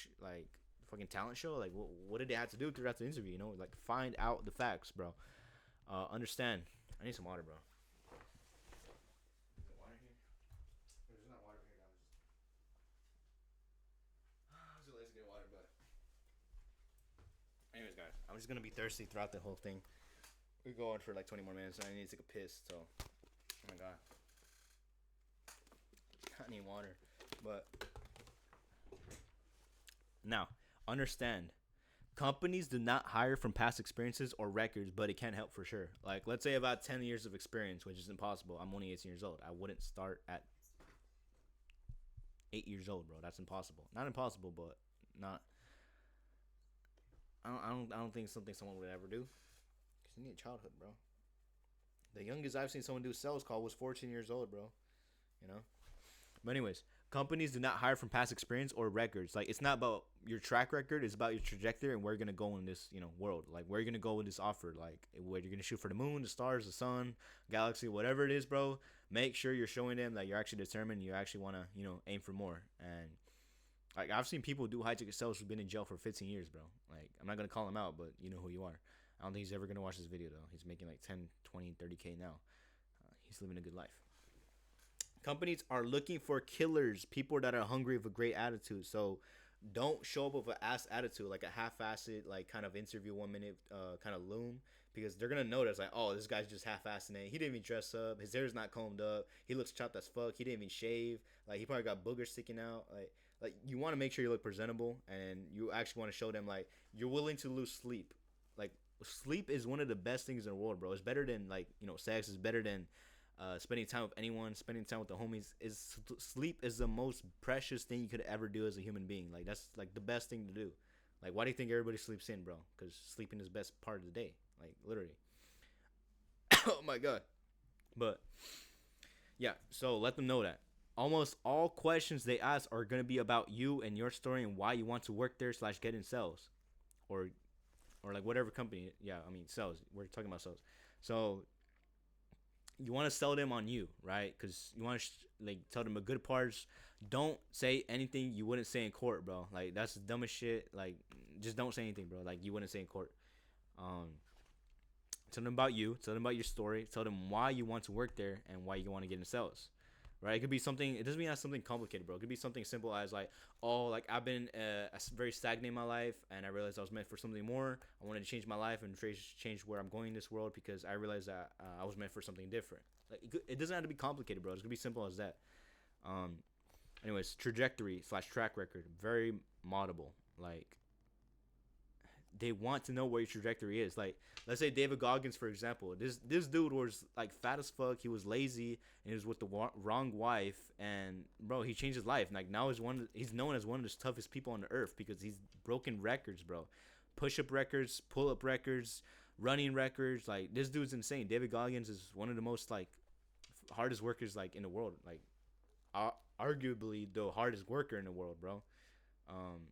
fucking talent show? Like what did they have to do throughout the interview? Like find out the facts, bro. Understand. I need some water, bro. Is there water here? There's not water here. I was too lazy to get water, but. Anyways, guys, I'm just gonna be thirsty throughout the whole thing. We go on for like 20 more minutes, and I need to take a piss. So, oh my god, I need water. But now, understand, companies do not hire from past experiences or records, but it can help for sure. Like, let's say about 10 years of experience, which is impossible. I'm only 18 years old. I wouldn't start at 8 years old, bro. That's impossible. Not impossible, but not. I don't think it's something someone would ever do. Cause you need childhood, bro. The youngest I've seen someone do sales call was 14 years old, bro. But anyways, companies do not hire from past experience or records. Like it's not about your track record. It's about your trajectory and where you're gonna go in this, world. Like where you're gonna go with this offer. Like where you're gonna shoot for the moon, the stars, the sun, galaxy, whatever it is, bro. Make sure you're showing them that you're actually determined. You actually wanna, aim for more. And like I've seen people do high ticket sales who've been in jail for 15 years, bro. Like I'm not gonna call him out, but you know who you are. I don't think he's ever gonna watch this video though. He's making like 10, 20, 30K now. He's living a good life. Companies are looking for killers, people that are hungry with a great attitude. So don't show up with an ass attitude, like a half-assed, like kind of interview 1 minute kind of loom. because they're gonna notice like, oh, this guy's just half-assing it. He didn't even dress up. His hair's not combed up. He looks chopped as fuck. He didn't even shave. Like he probably got boogers sticking out. Like you want to make sure you look presentable, and you actually want to show them like you're willing to lose sleep. Like sleep is one of the best things in the world, bro. It's better than like sex. It's better than spending time with anyone. Spending time with the homies. Is sleep is the most precious thing you could ever do as a human being. Like that's like the best thing to do. Like why do you think everybody sleeps in, bro? Because sleeping is the best part of the day. Like literally. Oh my god. But yeah, so let them know that almost all questions they ask are gonna be about you and your story and why you want to work there slash get in sales, or like whatever company. Yeah, I mean sales. We're talking about sales. So you want to sell them on you, right? Because you want to like tell them the good parts. Don't say anything you wouldn't say in court, bro. Like that's the dumbest shit. Like just don't say anything, bro. Like you wouldn't say in court. Um, Tell them about you. Tell them about your story. Tell them why you want to work there and why you want to get in sales. Right? It could be something. It doesn't mean that's something complicated, bro. It could be something simple as like, oh, like I've been very stagnant in my life, and I realized I was meant for something more. I wanted to change my life and change where I'm going in this world because I realized that I was meant for something different. Like it doesn't have to be complicated, bro. It's gonna be simple as that. Um, Anyways, trajectory slash track record, very moddable. Like they want to know where your trajectory is. Like, let's say David Goggins, for example. This dude was like fat as fuck. He was lazy and he was with the wrong wife. And bro, he changed his life. And, like now he's known as one of the toughest people on the earth because he's broken records, bro. Push-up records, pull-up records, running records. Like this dude's insane. David Goggins is one of the most like hardest workers like in the world. Like, arguably the hardest worker in the world, bro.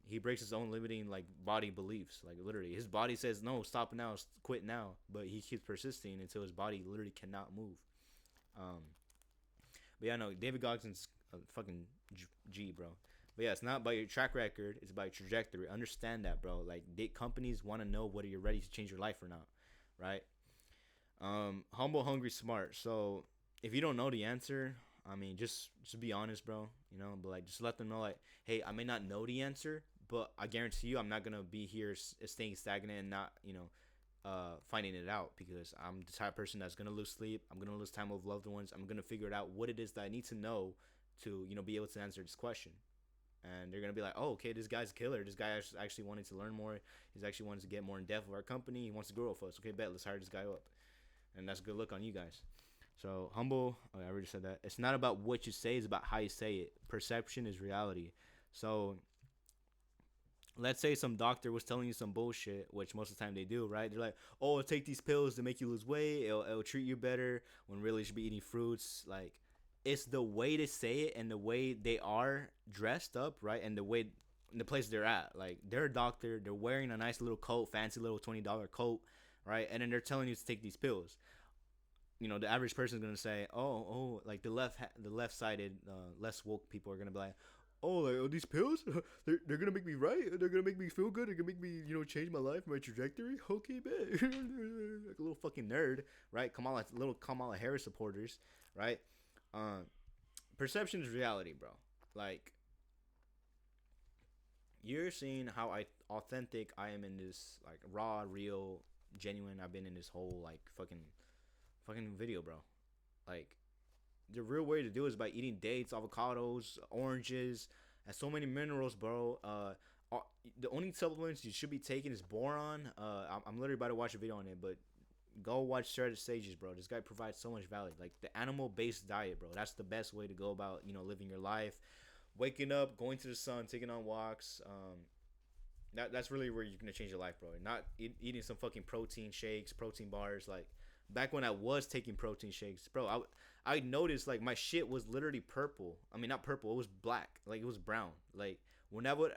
He breaks his own limiting like body beliefs. Like literally, his body says no, stop now, quit now, but he keeps persisting until his body literally cannot move. Um, but yeah, no, David Goggins a fucking G, bro. But yeah, it's not about your track record; it's about your trajectory. Understand that, bro. Like, companies want to know whether you're ready to change your life or not, right? Humble, hungry, smart. So if you don't know the answer, I mean, just be honest, bro. But like, just let them know, like, hey, I may not know the answer, but I guarantee you, I'm not gonna be here staying stagnant and not, finding it out because I'm the type of person that's gonna lose sleep. I'm gonna lose time with loved ones. I'm gonna figure it out what it is that I need to know to, be able to answer this question. And they're gonna be like, oh, okay, this guy's a killer. This guy actually wanted to learn more. He's actually wanted to get more in depth with our company. He wants to grow with us. Okay, bet. Let's hire this guy up. And that's a good look on you guys. So humble, I already said that. It's not about what you say, it's about how you say it. Perception is reality. So let's say some doctor was telling you some bullshit, which most of the time they do, right? They're like, oh, take these pills to make you lose weight. It'll treat you better when really you should be eating fruits. Like, it's the way to say it and the way they are dressed up, right? And the place they're at. Like, they're a doctor. They're wearing a nice little coat, fancy little $20 coat, right? And then they're telling you to take these pills. The average person is gonna say, oh, like the left-sided, less woke people are gonna be like, oh, like, oh, these pills, they're gonna make me right. They're gonna make me feel good. They're gonna make me, change my life, my trajectory. Okay, bet. Like a little fucking nerd, right? Little Kamala Harris supporters, right? Perception is reality, bro. Like, you're seeing how authentic I am in this, like, raw, real, genuine. I've been in this whole like fucking video, bro. Like, the real way to do it is by eating dates, avocados, oranges, and so many minerals, bro. The only supplements you should be taking is boron. I'm literally about to watch a video on it, but go watch Shredded Sages, bro. This guy provides so much value. Like, the animal-based diet, bro. That's the best way to go about, living your life. Waking up, going to the sun, taking on walks. That's really where you're gonna change your life, bro. Not eating some fucking protein shakes, protein bars, like. Back when I was taking protein shakes, bro, I noticed like my shit was literally purple. I mean, not purple, it was black. Like, it was brown. Like, whenever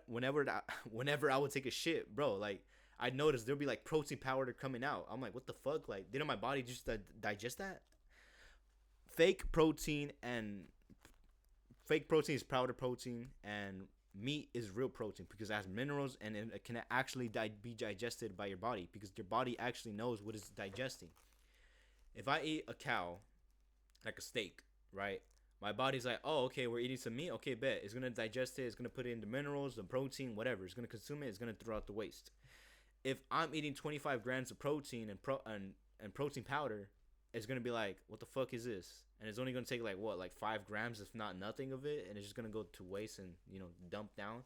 I would take a shit, bro, like, I noticed there'd be like protein powder coming out. I'm like, what the fuck? Like, didn't my body just digest that? Fake protein is powder protein, and meat is real protein because it has minerals and it can actually be digested by your body because your body actually knows what it's digesting. If I eat a cow, like a steak, right? My body's like, oh, okay, we're eating some meat. Okay, bet. It's going to digest it. It's going to put it in the minerals, the protein, whatever. It's going to consume it. It's going to throw out the waste. if I'm eating 25 grams of protein and protein powder, it's gonna be like, what the fuck is this? And it's only gonna take like what, like 5 grams, if not nothing of it, and it's just gonna go to waste and dump down.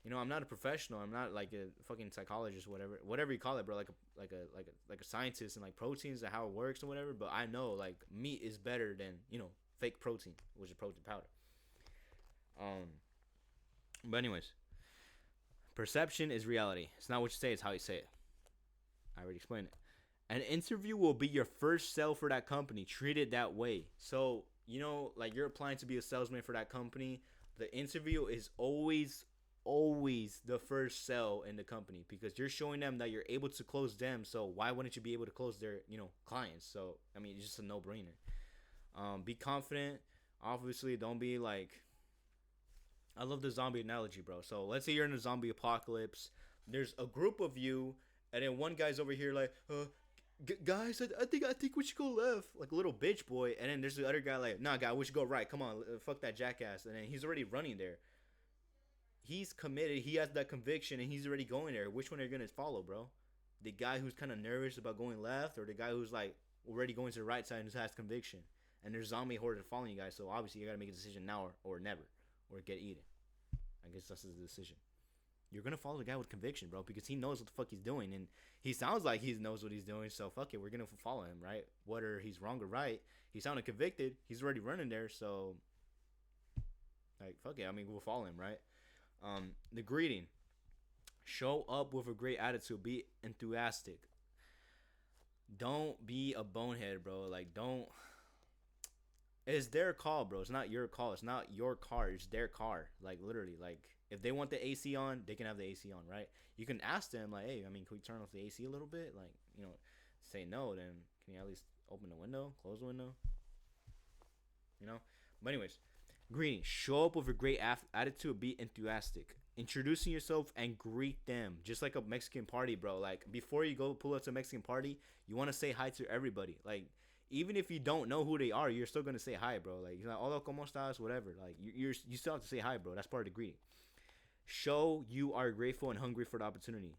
I'm not a professional. I'm not like a fucking psychologist, whatever you call it, bro. Like a scientist and like proteins and how it works and whatever. But I know like meat is better than fake protein, which is protein powder. But anyways, perception is reality. It's not what you say; it's how you say it. I already explained it. An interview will be your first sell for that company. Treat it that way. So, like you're applying to be a salesman for that company. The interview is always the first sell in the company because you're showing them that you're able to close them. So why wouldn't you be able to close their, clients? So, I mean, it's just a no brainer. Be confident. Obviously, don't be like, I love the zombie analogy, bro. So let's say you're in a zombie apocalypse. There's a group of you, and then one guy's over here like, guys, I think we should go left, like a little bitch boy. And then there's the other guy like, nah, guy, we should go right. Come on, fuck that jackass. And then he's already running there. He's committed. He has that conviction, and he's already going there. Which one are you gonna follow, bro? The guy who's kind of nervous about going left, or the guy who's like already going to the right side and just has conviction? And there's zombie horde following you guys, so obviously you gotta make a decision now or never, or get eaten. I guess that's the decision. You're gonna follow the guy with conviction, bro, because he knows what the fuck he's doing, and he sounds like he knows what he's doing. So fuck it, we're gonna follow him, right? Whether he's wrong or right, he sounded convicted. He's already running there, so like fuck it. I mean, we'll follow him, right? The greeting: show up with a great attitude. Be enthusiastic. Don't be a bonehead, bro. Like don't. It's their call, bro. It's not your call. It's not your car. It's their car. Like literally, like if they want the AC on, they can have the AC on, right? You can ask them like, hey, I mean, can we turn off the AC a little bit? Like, say no, then can you at least open the window, close the window? But anyways, greeting: show up with a great attitude. Be enthusiastic. Introducing yourself and greet them, just like a Mexican party, bro. Like before you go pull up to a Mexican party, you want to say hi to everybody. Like even if you don't know who they are, you're still gonna say hi, bro. Like you're like, hola, cómo estás, whatever. Like you still have to say hi, bro. That's part of the greeting. Show you are grateful and hungry for the opportunity.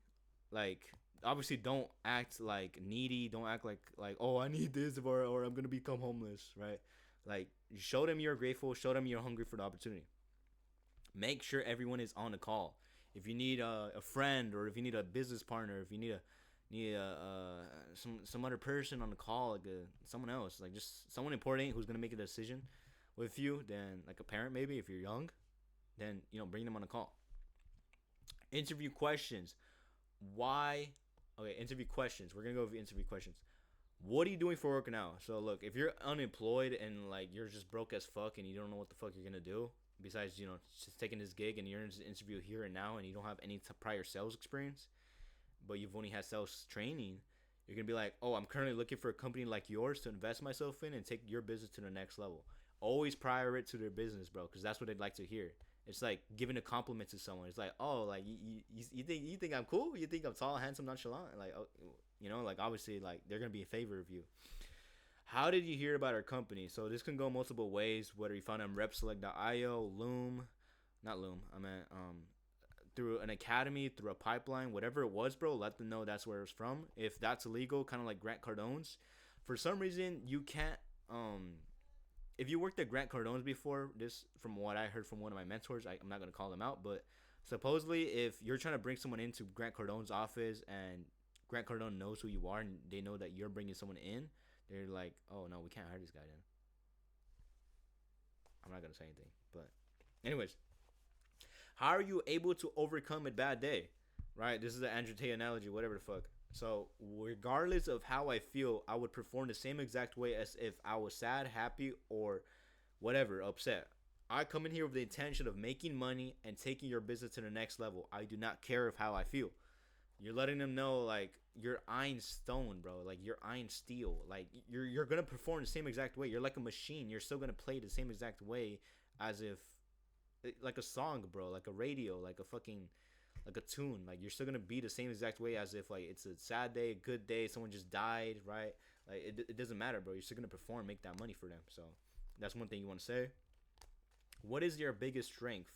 Like obviously, don't act like needy. Don't act like oh, I need this or I'm gonna become homeless, right? Like show them you're grateful. Show them you're hungry for the opportunity. Make sure everyone is on the call. If you need a friend, or if you need a business partner, if you need some other person on the call, like someone else, like just someone important who's gonna make a decision with you, then like a parent maybe if you're young, then bring them on the call. Interview questions. Why? Okay, interview questions. We're gonna go over interview questions. What are you doing for work now? So look, if you're unemployed and like you're just broke as fuck and you don't know what the fuck you're gonna do besides just taking this gig, and you're in this interview here and now and you don't have any prior sales experience, but you've only had sales training, you're gonna be like, oh, I'm currently looking for a company like yours to invest myself in and take your business to the next level. Always prior it to their business, bro, because that's what they'd like to hear. It's like giving a compliment to someone. It's like, oh, like you think I'm cool? You think I'm tall, handsome, nonchalant? Like, oh, like obviously, like they're gonna be in favor of you. How did you hear about our company? So this can go multiple ways. Whether you found on Repselect.io, Loom, not Loom. I meant through an academy, through a pipeline, whatever it was, bro. Let them know that's where it was from. If that's illegal, kind of like Grant Cardone's. For some reason, you can't. If you worked at Grant Cardone's before, this from what I heard from one of my mentors, I'm not gonna call them out, but supposedly if you're trying to bring someone into Grant Cardone's office and Grant Cardone knows who you are and they know that you're bringing someone in, they're like, oh no, we can't hire this guy then. I'm not gonna say anything, but anyways, how are you able to overcome a bad day? Right? This is the Andrew Tate analogy, whatever the fuck. So regardless of how I feel, I would perform the same exact way as if I was sad, happy, or whatever, upset. I come in here with the intention of making money and taking your business to the next level. I do not care of how I feel. You're letting them know like you're iron stone, bro. Like you're iron steel. Like you're gonna perform the same exact way. You're like a machine. You're still gonna play the same exact way as if like a song, bro. Like a radio. Like a fucking like a tune. Like you're still gonna be the same exact way as if like it's a sad day, a good day, someone just died, right? Like it doesn't matter, bro. You're still gonna perform, make that money for them. So that's one thing you want to say. What is your biggest strength?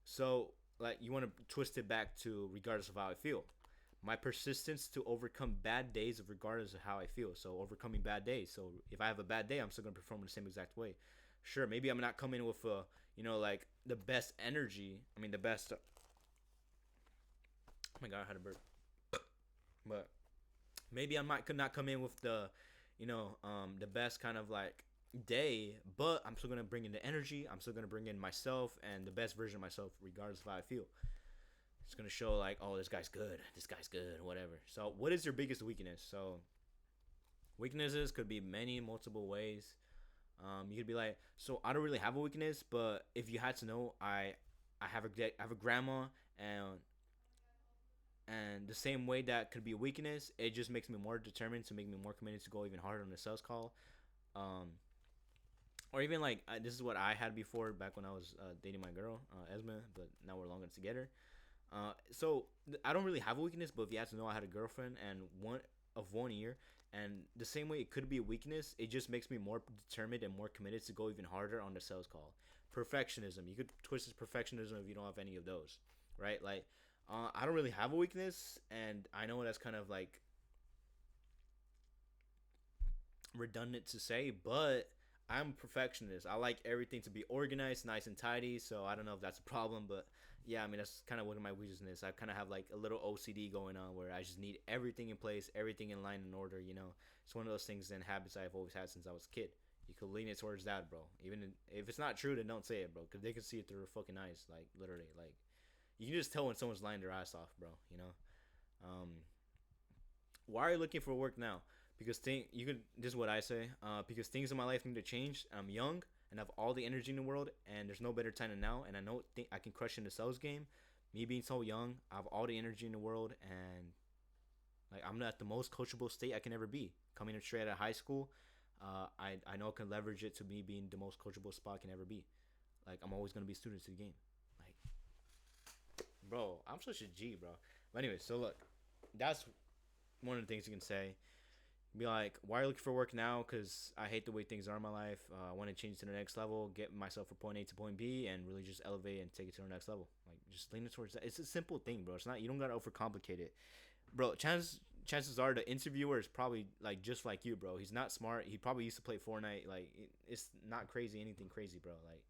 So like you want to twist it back to regardless of how I feel. my persistence to overcome bad days regardless of how I feel. So overcoming bad days. So if I have a bad day, I'm still gonna perform in the same exact way. Sure, maybe I'm not coming with like the best energy. I mean, the best. Oh my god, I had a burp. But maybe I might could not come in with the best kind of like day, but I'm still gonna bring in the energy. I'm still gonna bring in myself and the best version of myself, regardless of how I feel. It's gonna show like, oh, this guy's good, whatever. So, what is your biggest weakness? So, weaknesses could be many, multiple ways. You could be like, so I don't really have a weakness, but if you had to know, I have a grandma, and the same way that could be a weakness, it just makes me more determined to make me more committed to go even harder on the sales call. Um, or even like this is what I had before back when I was dating my girl, Esma, but now we're longer together. So I don't really have a weakness, but if you have to know, I had a girlfriend and 1 year, and the same way it could be a weakness, it just makes me more determined and more committed to go even harder on the sales call. Perfectionism, you could twist this perfectionism if you don't have any of those, right? Like, I don't really have a weakness, and I know that's kind of like redundant to say, but I'm a perfectionist. I like everything to be organized, nice and tidy. So I don't know if that's a problem, but yeah, I mean that's kind of one of my weaknesses. I kind of have like a little OCD going on where I just need everything in place, everything in line and order. It's one of those things and habits I've always had since I was a kid. You could lean it towards that, bro. Even if it's not true, then don't say it, bro, because they can see it through their fucking eyes, like literally. Like you can just tell when someone's lying their ass off, bro. Um, why are you looking for work now? Because this is what I say. Because things in my life need to change. I'm young and have all the energy in the world, and there's no better time than now. And I know I can crush in the sales game. Me being so young, I have all the energy in the world, and like I'm at the most coachable state I can ever be. Coming straight out of high school, I know I can leverage it to me being the most coachable spot I can ever be. Like I'm always gonna be a student to the game. Like, bro, I'm such a G, bro. But anyway, so look, that's one of the things you can say. Be like, why are you looking for work now? Because I hate the way things are in my life. I want to change to the next level, get myself from point A to point B, and really just elevate and take it to the next level. Like, just lean it towards that. It's a simple thing, bro. It's not, you don't gotta overcomplicate it, bro. Chances are the interviewer is probably like just like you, bro. He's not smart. He probably used to play Fortnite. Like, it's not crazy, anything crazy, bro. Like,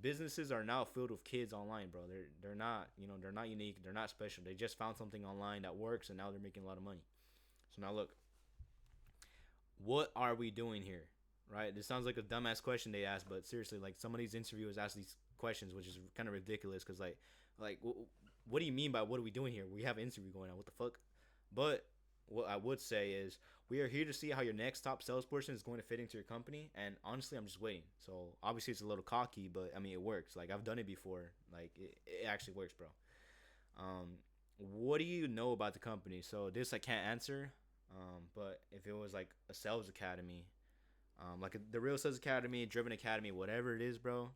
businesses are now filled with kids online, bro. They're not, they're not unique. They're not special. They just found something online that works, and now they're making a lot of money. So now look, what are we doing here? Right? This sounds like a dumbass question they ask, but seriously, like some of these interviewers ask these questions, which is kind of ridiculous. Cause like, what do you mean by what are we doing here? We have an interview going on. What the fuck? But what I would say is we are here to see how your next top salesperson is going to fit into your company. And honestly, I'm just waiting. So obviously, it's a little cocky, but I mean, it works. Like I've done it before. Like it actually works, bro. Um, what do you know about the company? So this I can't answer. But if it was like a sales academy, the real sales academy, driven academy, whatever it is, bro,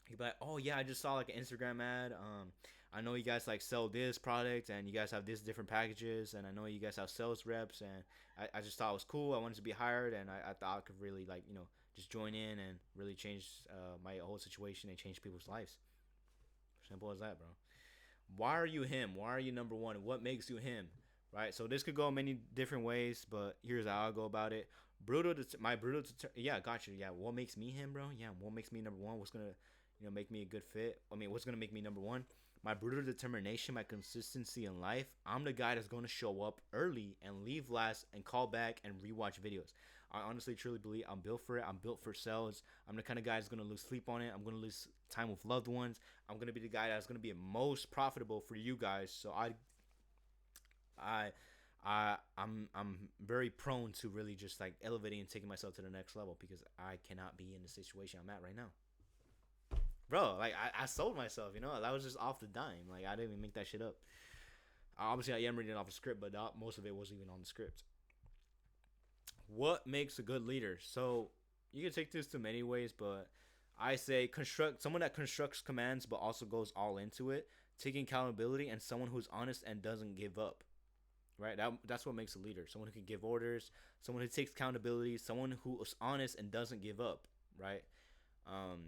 you'd be like, oh yeah, I just saw like an Instagram ad. I know you guys like sell this product and you guys have this different packages, and I know you guys have sales reps, and I just thought it was cool. I wanted to be hired, and I thought I could really like just join in and really change my whole situation and change people's lives. Simple as that, bro. Why are you him? Why are you number one? What makes you him? Right. So this could go many different ways, but here's how I'll go about it. Yeah, got you. Yeah, what makes me him, bro? Yeah, what makes me number one? What's gonna, make me a good fit? I mean, what's gonna make me number one? My brutal determination, my consistency in life. I'm the guy that's gonna show up early and leave last and call back and rewatch videos. I honestly truly believe I'm built for it. I'm built for sales. I'm the kind of guy that's gonna lose sleep on it. I'm gonna lose time with loved ones. I'm gonna be the guy that's gonna be most profitable for you guys. So I I'm very prone to really just like elevating and taking myself to the next level because I cannot be in the situation I'm at right now. Bro, like I sold myself, that was just off the dime. Like I didn't even make that shit up. Obviously, I am reading off the script, but most of it wasn't even on the script. What makes a good leader? So you can take this to many ways, but I say construct someone that constructs commands but also goes all into it, taking accountability, and someone who's honest and doesn't give up. Right, that's what makes a leader. Someone who can give orders, someone who takes accountability, someone who is honest and doesn't give up. Right. Um,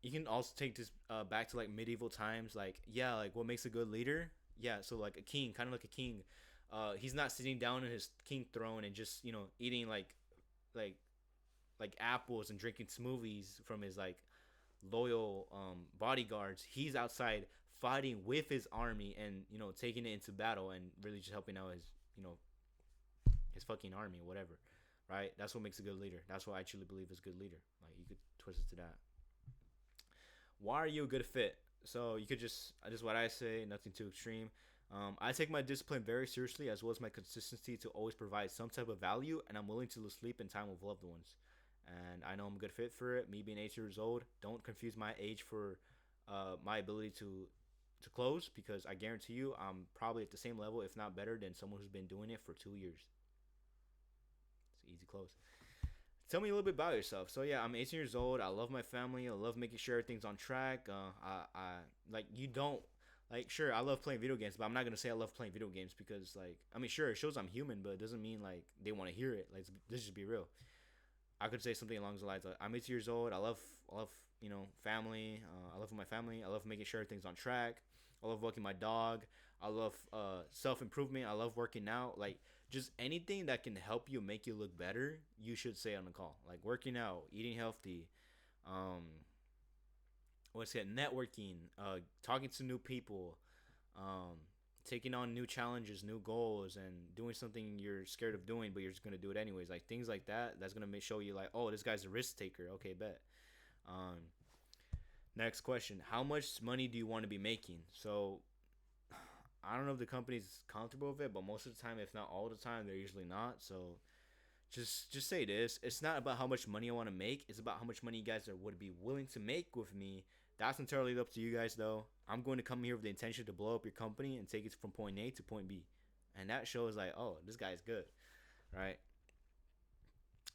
you can also take this back to like medieval times. Like, yeah, like what makes a good leader? Yeah, so like a king, kind of like a king. He's not sitting down in his king throne and just eating like like apples and drinking smoothies from his like loyal bodyguards. He's outside fighting with his army and taking it into battle and really just helping out his his fucking army, whatever. Right? That's what makes a good leader. That's what I truly believe is a good leader. Like you could twist it to that. Why are you a good fit? So you could just what I say, nothing too extreme. I take my discipline very seriously, as well as my consistency to always provide some type of value, and I'm willing to lose sleep and time with loved ones. And I know I'm a good fit for it. Me being 18 years old, don't confuse my age for my ability to close, because I guarantee you I'm probably at the same level, if not better, than someone who's been doing it for 2 years. It's an easy close. Tell me a little bit about yourself. So yeah, I'm 18 years old. I love my family. I love making sure everything's on track. I like you don't like sure I love playing video games, but I'm not gonna say I love playing video games because like I mean sure it shows I'm human, but it doesn't mean like they want to hear it. Like let's just be real. I could say something along the lines of I'm 18 years old. I love family. I love my family. I love making sure everything's on track. I love walking my dog. I love self improvement. I love working out. Like just anything that can help you make you look better, you should say on the call. Like working out, eating healthy, um, what's it, networking, talking to new people, um, taking on new challenges, new goals, and doing something you're scared of doing, but you're just gonna do it anyways. Like things like that. That's gonna show you like, oh, this guy's a risk taker. Okay, bet. Um, Next question: how much money do you want to be making? So I don't know if the company's comfortable with it, but most of the time, if not all the time, they're usually not. So just say this: it's not about how much money I want to make. It's about how much money you guys would be willing to make with me. That's entirely up to you guys, though. I'm going to come here with the intention to blow up your company and take it from point A to point B, and that shows like, oh, this guy's good, right?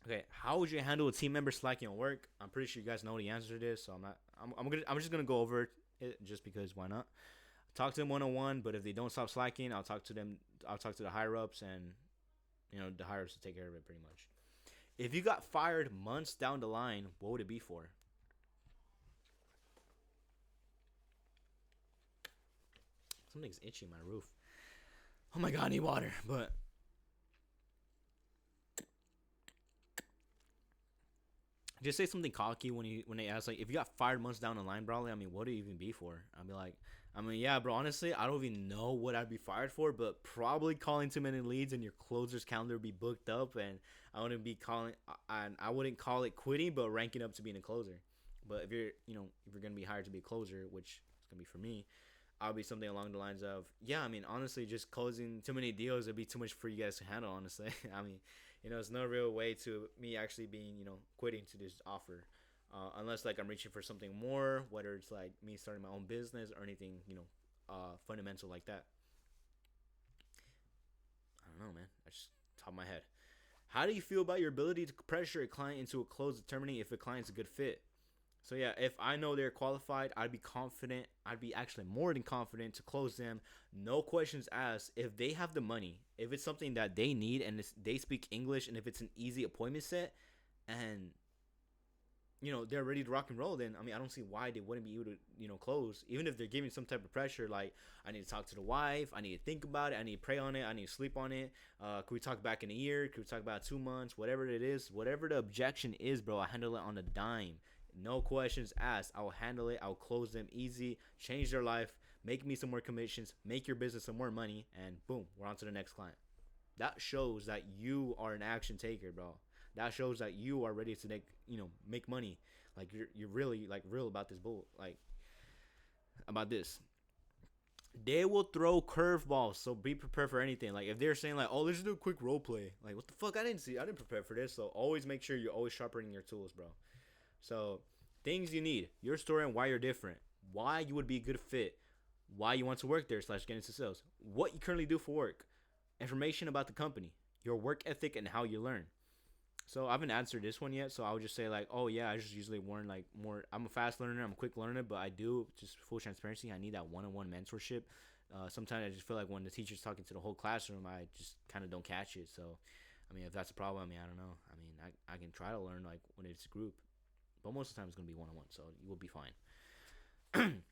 Okay, how would you handle a team member slacking on work? I'm pretty sure you guys know the answer to this, so I'm not. I'm just gonna go over it just because why not? Talk to them one on one, but if they don't stop slacking, I'll talk to them. I'll talk to the higher ups, and the higher ups to take care of it pretty much. If you got fired months down the line, what would it be for? Something's itchy in my roof. Oh my god, I need water. But just say something cocky when they ask like if you got fired months down the line, bro. I mean, what would it even be for? I'd be like, I mean, yeah, bro. Honestly, I don't even know what I'd be fired for, but probably calling too many leads and your closer's calendar would be booked up, and I wouldn't be calling. I wouldn't call it quitting, but ranking up to being a closer. But if you're gonna be hired to be a closer, which is gonna be for me, I'll be something along the lines of, yeah, I mean, honestly, just closing too many deals would be too much for you guys to handle, honestly. I mean, there's no real way to me actually being, quitting to this offer. Unless, like, I'm reaching for something more, whether it's, like, me starting my own business or anything, fundamental like that. I don't know, man. That's just top of my head. How do you feel about your ability to pressure a client into a close, determining if a client's a good fit? So yeah, if I know they're qualified, I'd be confident. I'd be actually more than confident to close them. No questions asked. If they have the money, if it's something that they need, and they speak English, and if it's an easy appointment set, and they're ready to rock and roll, then I mean I don't see why they wouldn't be able to close. Even if they're giving some type of pressure, like I need to talk to the wife, I need to think about it, I need to pray on it, I need to sleep on it. Could we talk back in a year? Could we talk about 2 months? Whatever it is, whatever the objection is, bro, I handle it on a dime. No questions asked. I will handle it. I'll close them easy, change their life, make me some more commissions, make your business some more money, and boom, we're on to the next client. That shows that you are an action taker, bro. That shows that you are ready to make money. Like you're really like real about this bull, like about this. They will throw curveballs, so be prepared for anything. Like if they're saying like, "Oh, let's do a quick role play," like what the fuck? I didn't prepare for this. So always make sure you're always sharpening your tools, bro. So things you need, your story and why you're different, why you would be a good fit, why you want to work there / get into sales, what you currently do for work, information about the company, your work ethic, and how you learn. So I haven't answered this one yet, so I would just say like, oh yeah, I just usually learn like more. I'm a fast learner, I'm a quick learner, but I do just full transparency. I need that one-on-one mentorship. Sometimes I just feel like when the teacher's talking to the whole classroom, I just kind of don't catch it. So, I mean, if that's a problem, I mean, I don't know. I mean, I can try to learn like when it's a group, but most of the time it's gonna be one-on-one, so you will be fine.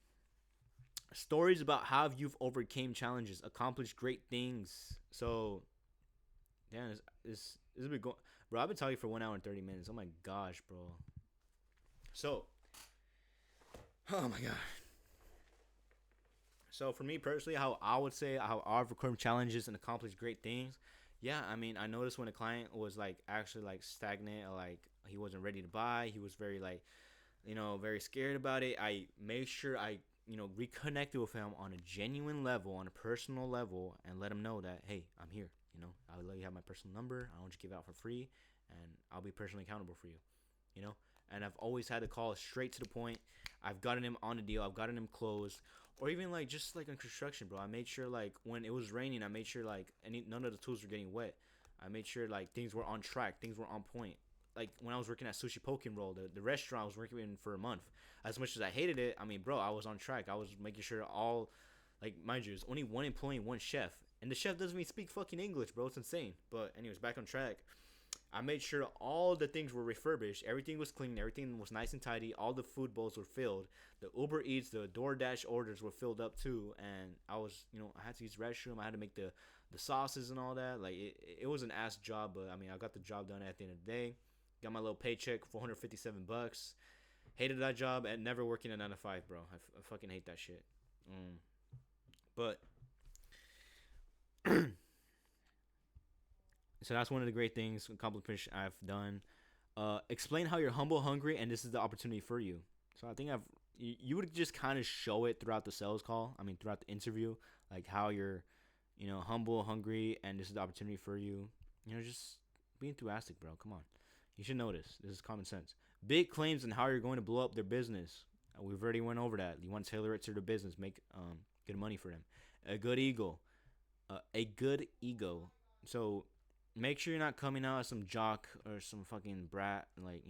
Stories about how you've overcame challenges, accomplished great things. So, damn, this been going, bro. I've been talking for 1 hour and 30 minutes. Oh my gosh, bro. So, oh my god. So for me personally, how I would say how I've overcome challenges and accomplished great things. Yeah, I mean, I noticed when a client was like actually like stagnant or like he wasn't ready to buy, he was very like, very scared about it. I made sure I, reconnected with him on a genuine level, on a personal level, and let him know that, hey, I'm here. I'll let you have my personal number. I don't just give it out for free, and I'll be personally accountable for you. You know, and I've always had to call straight to the point. I've gotten him on a deal. I've gotten him closed, or even like just like in construction, bro. I made sure like when it was raining, I made sure like none of the tools were getting wet. I made sure like things were on track, things were on point. Like when I was working at Sushi Poke and Roll, the restaurant I was working in for a month. As much as I hated it, I mean, bro, I was on track. I was making sure all, like, mind you, there's only one employee, one chef, and the chef doesn't even speak fucking English, bro. It's insane. But anyways, back on track. I made sure all the things were refurbished. Everything was clean. Everything was nice and tidy. All the food bowls were filled. The Uber Eats, the DoorDash orders were filled up too. And I was, I had to use the restroom. I had to make the sauces and all that. Like it was an ass job, but I mean, I got the job done at the end of the day. Got my little paycheck, $457. Hated that job and never working a 9 to 5, bro. I fucking hate that shit. But so that's one of the great things, accomplishments I've done. Explain how you're humble, hungry, and this is the opportunity for you. So I think you would just kind of show it throughout the sales call. I mean, throughout the interview, like how you're, humble, hungry, and this is the opportunity for you. Just be enthusiastic, bro. Come on, you should know this. This is common sense. Big claims and how you're going to blow up their business. We've already went over that. You want to tailor it to their business, make good money for them. A good ego, a good ego. So make sure you're not coming out as some jock or some fucking brat, like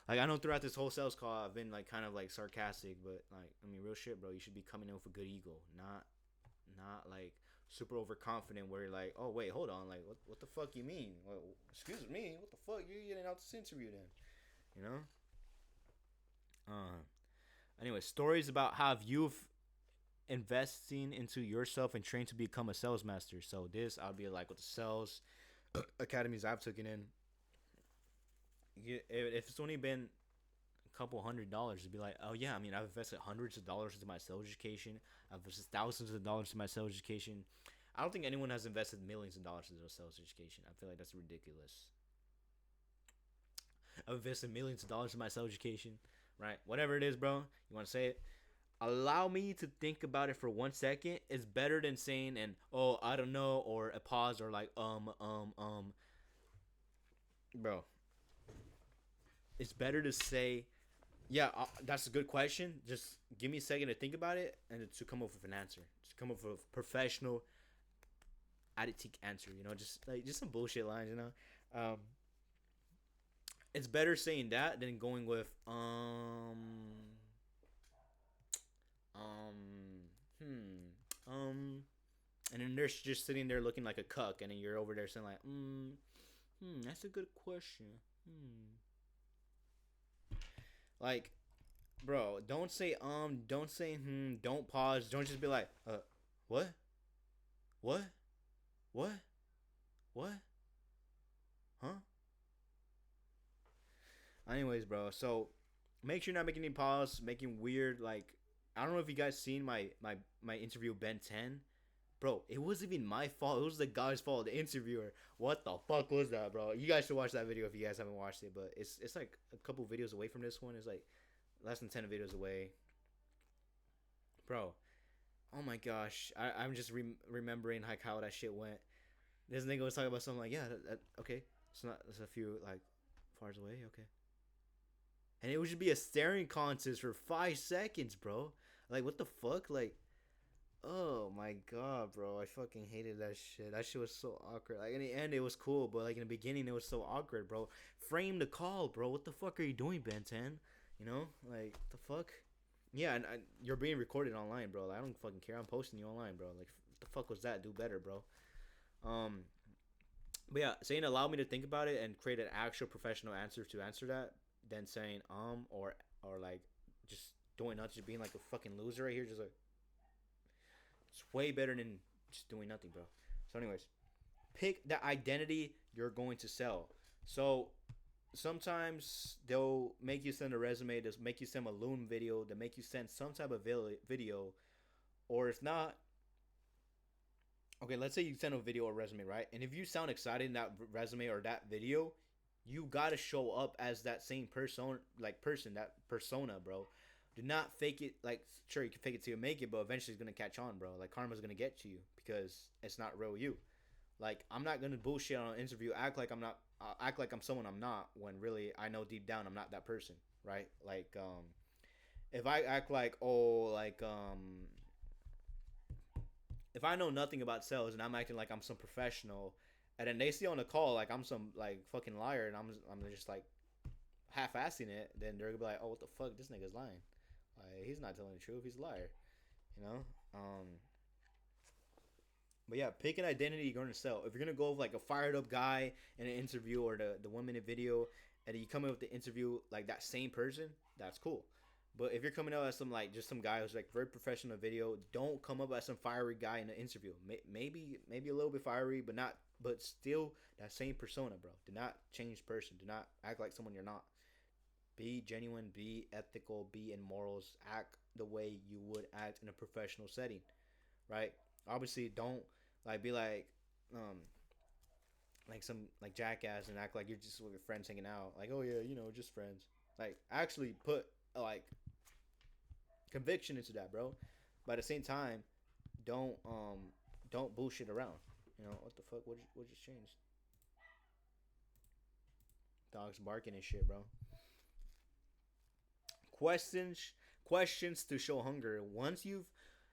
I know throughout this whole sales call I've been like kind of like sarcastic, but like I mean real shit, bro. You should be coming in with a good ego, not like super overconfident where you're like, oh wait, hold on, like what the fuck you mean? Well, excuse me, what the fuck you're getting out this interview then, you know? Anyway, stories about how you've investing into yourself and trained to become a sales master. So this I'll be like with the sales academies I've taken in. If it's only been a couple $100, it'd be like, oh yeah, I mean, I've invested hundreds of dollars into my sales education. I've invested thousands of dollars into my sales education. I don't think anyone has invested millions of dollars into sales education. I feel like that's ridiculous. I've invested millions of dollars in my sales education, right? Whatever it is, bro. You want to say it? Allow me to think about it for 1 second is better than saying and oh I don't know or a pause or like bro. It's better to say yeah, that's a good question. Just give me a second to think about it and to come up with an answer. Just come up with a professional analytic answer. Just some bullshit lines. It's better saying that than going with and then they're just sitting there looking like a cuck, and then you're over there saying like, that's a good question. Like, bro, don't say don't say don't pause, don't just be like, what, what, what, what, huh? Anyways, bro, so make sure you're not making any pause, making weird like. I don't know if you guys seen my interview with Ben 10. Bro, it wasn't even my fault. It was the guy's fault, the interviewer. What the fuck was that, bro? You guys should watch that video if you guys haven't watched it. But it's like a couple videos away from this one. It's like less than 10 videos away. Bro, oh my gosh. I'm just remembering like how that shit went. This nigga was talking about something like, yeah, okay. It's a few like fars away, okay. And it would just be a staring contest for 5 seconds, bro. Like, what the fuck? Like, oh my god, bro. I fucking hated that shit. That shit was so awkward. Like, in the end, it was cool, but, like, in the beginning, it was so awkward, bro. Frame the call, bro. What the fuck are you doing, Ben 10? Like, the fuck? Yeah, and you're being recorded online, bro. Like, I don't fucking care. I'm posting you online, bro. Like, what the fuck was that? Do better, bro. But yeah, saying allow me to think about it and create an actual professional answer to answer that, than saying or like just doing nothing, just being like a fucking loser right here, just like It's way better than just doing nothing, bro. So, anyways, pick the identity you're going to sell. So sometimes they'll make you send a resume, they'll make you send a loom video, they'll make you send some type of video, or if not, okay, let's say you send a video or resume, right? And if you sound excited in that resume or that video, you gotta show up as that same person, that persona, bro. Do not fake it. Like, sure, you can fake it till you make it, but eventually it's gonna catch on, bro. Like, karma's gonna get to you because it's not real you. Like, I'm not gonna bullshit on an interview, act like I'm not, act like I'm someone I'm not, when really I know deep down I'm not that person, right? Like, if I act like, if I know nothing about sales and I'm acting like I'm some professional, and then they see on the call like I'm some like fucking liar, and I'm just like half-assing it, then they're gonna be like, oh, what the fuck, this nigga's lying. Like, he's not telling the truth, he's a liar, you know. But yeah, pick an identity you're going to sell. If you're going to go with like a fired up guy in an interview, or the 1 minute video, and you come in with the interview like that same person, that's cool. But if you're coming out as some like just some guy who's like very professional video, don't come up as some fiery guy in the interview. Maybe a little bit fiery, but not, but still that same persona, bro. Do not change person. Do not act like someone you're not. Be genuine, be ethical, be in morals, act the way you would act in a professional setting, right? Obviously, don't like be like some like jackass and act like you're just with your friends hanging out. Like, oh yeah, just friends. Like, actually put like conviction into that, bro. But at the same time, don't bullshit around. What the fuck? What just changed? Dogs barking and shit, bro. Questions to show hunger. Once you've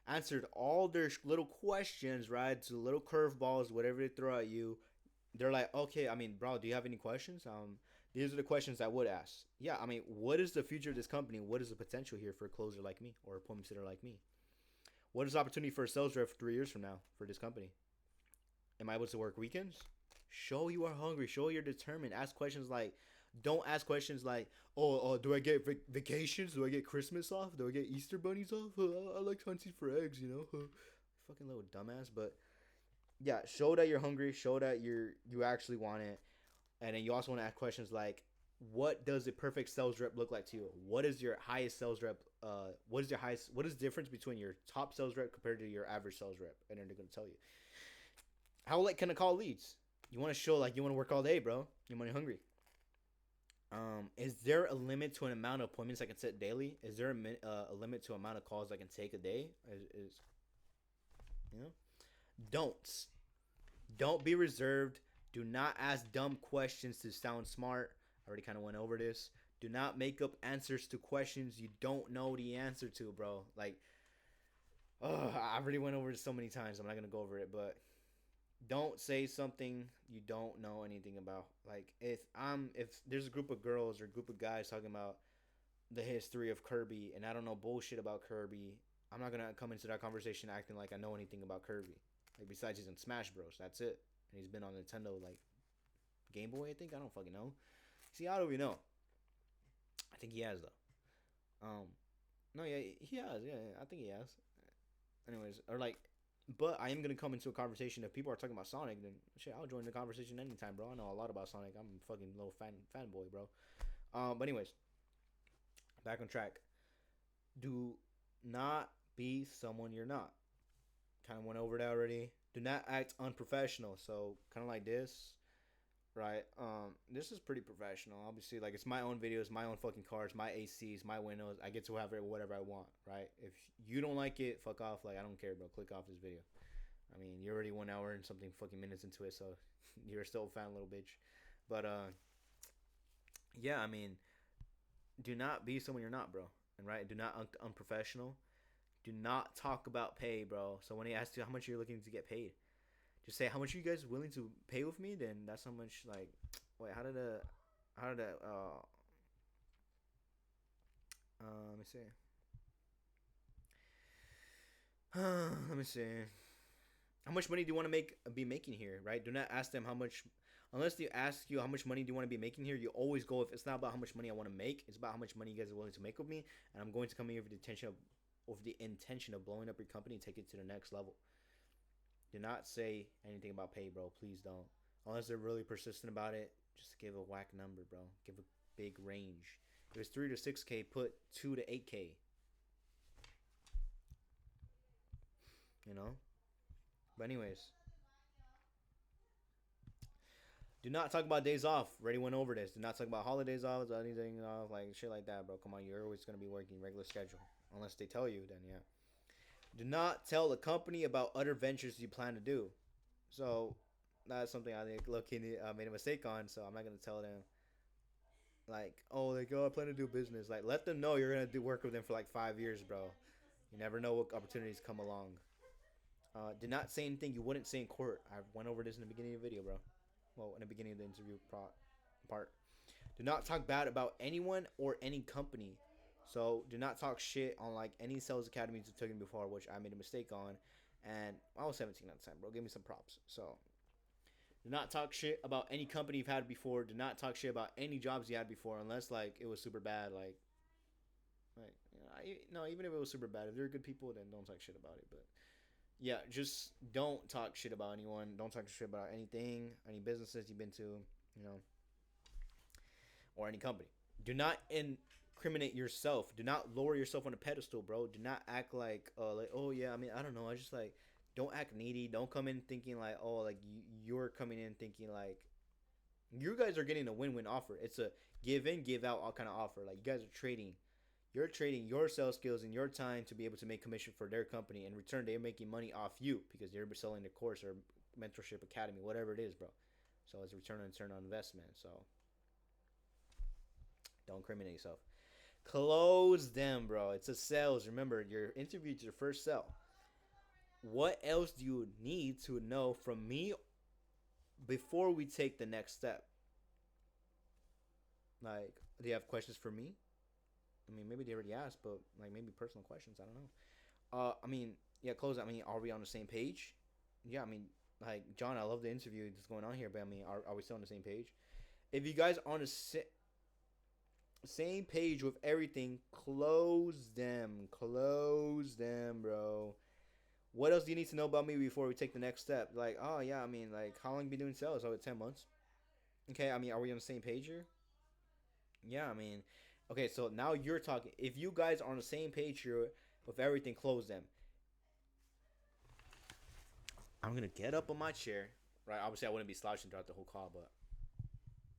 answered all their little questions, right, to little curveballs, whatever they throw at you, they're like, okay, I mean, bro, do you have any questions? These are the questions I would ask. Yeah, I mean, what is the future of this company? What is the potential here for a closer like me or a appointment sitter like me? What is the opportunity for a sales rep 3 years from now for this company? Am I able to work weekends? Show you are hungry. Show you're determined. Ask questions like, don't ask questions like, oh, do I get vacations? Do I get Christmas off? Do I get Easter bunnies off? I like hunting for eggs, Fucking little dumbass. But yeah, show that you're hungry. Show that you actually want it. And then you also want to ask questions like, what does a perfect sales rep look like to you? What is your highest sales rep? What is the difference between your top sales rep compared to your average sales rep? And then they're going to tell you. How late can I call leads? You want to show like you want to work all day, bro. You're money hungry. Is there a limit to an amount of appointments I can set daily? Is there a limit to amount of calls I can take a day? You know, don't be reserved. Do not ask dumb questions to sound smart. I already kind of went over this. Do not make up answers to questions you don't know the answer to, bro. Like, I already went over this so many times. I'm not gonna go over it, but don't say something you don't know anything about. Like, if there's a group of girls or a group of guys talking about the history of Kirby and I don't know bullshit about Kirby, I'm not gonna come into that conversation acting like I know anything about Kirby. Like, besides he's in Smash Bros, that's it. And he's been on Nintendo, like Game Boy, I think. I don't fucking know. See, how do we know? I think he has though. No, yeah, he has. Yeah, I think he has. Anyways, or like, but I am gonna come into a conversation. If people are talking about Sonic, then shit, I'll join the conversation anytime, bro. I know a lot about Sonic. I'm a fucking little fanboy, bro. But anyways, back on track. Do not be someone you're not. Kind of went over that already. Do not act unprofessional. So kind of like this, right? This is pretty professional. Obviously, like, it's my own videos, my own fucking cars, my ACs, my windows. I get to have whatever I want, right? If you don't like it, fuck off. Like, I don't care, bro. Click off this video. I mean, you're already 1 hour and something fucking minutes into it, so you're still a fan, little bitch. But yeah, I mean, do not be someone you're not, bro. And right, do not unprofessional. Do not talk about pay, bro. So when he asks you how much you're looking to get paid, just say how much are you guys willing to pay with me. Then that's how much. Like, wait, how did that? Let me see. Let me see. How much money do you want to be making here, right? Do not ask them how much, unless they ask you how much money do you want to be making here. You always go, if it's not about how much money I want to make, it's about how much money you guys are willing to make with me, and I'm going to come here with the intention of with the intention of blowing up your company and take it to the next level. Do not say anything about pay, bro. Please don't. Unless they're really persistent about it, just give a whack number, bro. Give a big range. If it's 3 to 6K, put 2 to 8K. You know? But anyways. Do not talk about days off. Already went over this. Do not talk about holidays off or anything off, like shit like that, bro. Come on, you're always gonna be working regular schedule. Unless they tell you, then yeah. Do not tell the company about other ventures you plan to do. So that's something I think look made a mistake on. So I'm not gonna tell them like, oh, like, oh, I plan to do business. Like, let them know you're gonna do work with them for like 5 years, bro. You never know what opportunities come along. Do not say anything you wouldn't say in court. I went over this in the beginning of the video, bro. Well, in the beginning of the interview part. Do not talk bad about anyone or any company. So do not talk shit on like any sales academies you've taken before, which I made a mistake on, and I was 17 at the time, bro. Give me some props. So do not talk shit about any company you've had before. Do not talk shit about any jobs you had before, unless like it was super bad. Like you know, no, even if it was super bad, if they're good people, then don't talk shit about it. But yeah, just don't talk shit about anyone. Don't talk shit about anything, any businesses you've been to, you know, or any company. Do not incriminate yourself. Do not lower yourself on a pedestal, bro. Do not act like oh yeah, I mean, I don't know. I just like, don't act needy. Don't come in thinking like, oh, like you're coming in thinking like you guys are getting a win-win offer. It's a give in, give out all kind of offer. Like you guys are trading. You're trading your sales skills and your time to be able to make commission for their company. In return, they're making money off you because they're selling the course or mentorship academy, whatever it is, bro. So it's a return on investment. So don't incriminate yourself. Close them, bro. It's a sales. Remember, your interview is your first sell. What else do you need to know from me before we take the next step? Like, do you have questions for me? I mean, maybe they already asked, but like maybe personal questions. I don't know. I mean, yeah, close. I mean, are we on the same page? Yeah, I mean, like John, I love the interview that's going on here, but I mean, are we still on the same page? If you guys are on the same page with everything, close them, bro. What else do you need to know about me before we take the next step? Like, oh yeah, I mean, like, how long have you been doing sales? Oh, 10 months. Okay, I mean, are we on the same page here? Yeah, I mean, okay, so now you're talking. If you guys are on the same page here with everything, close them. I'm gonna get up on my chair, right? Obviously, I wouldn't be slouching throughout the whole call, but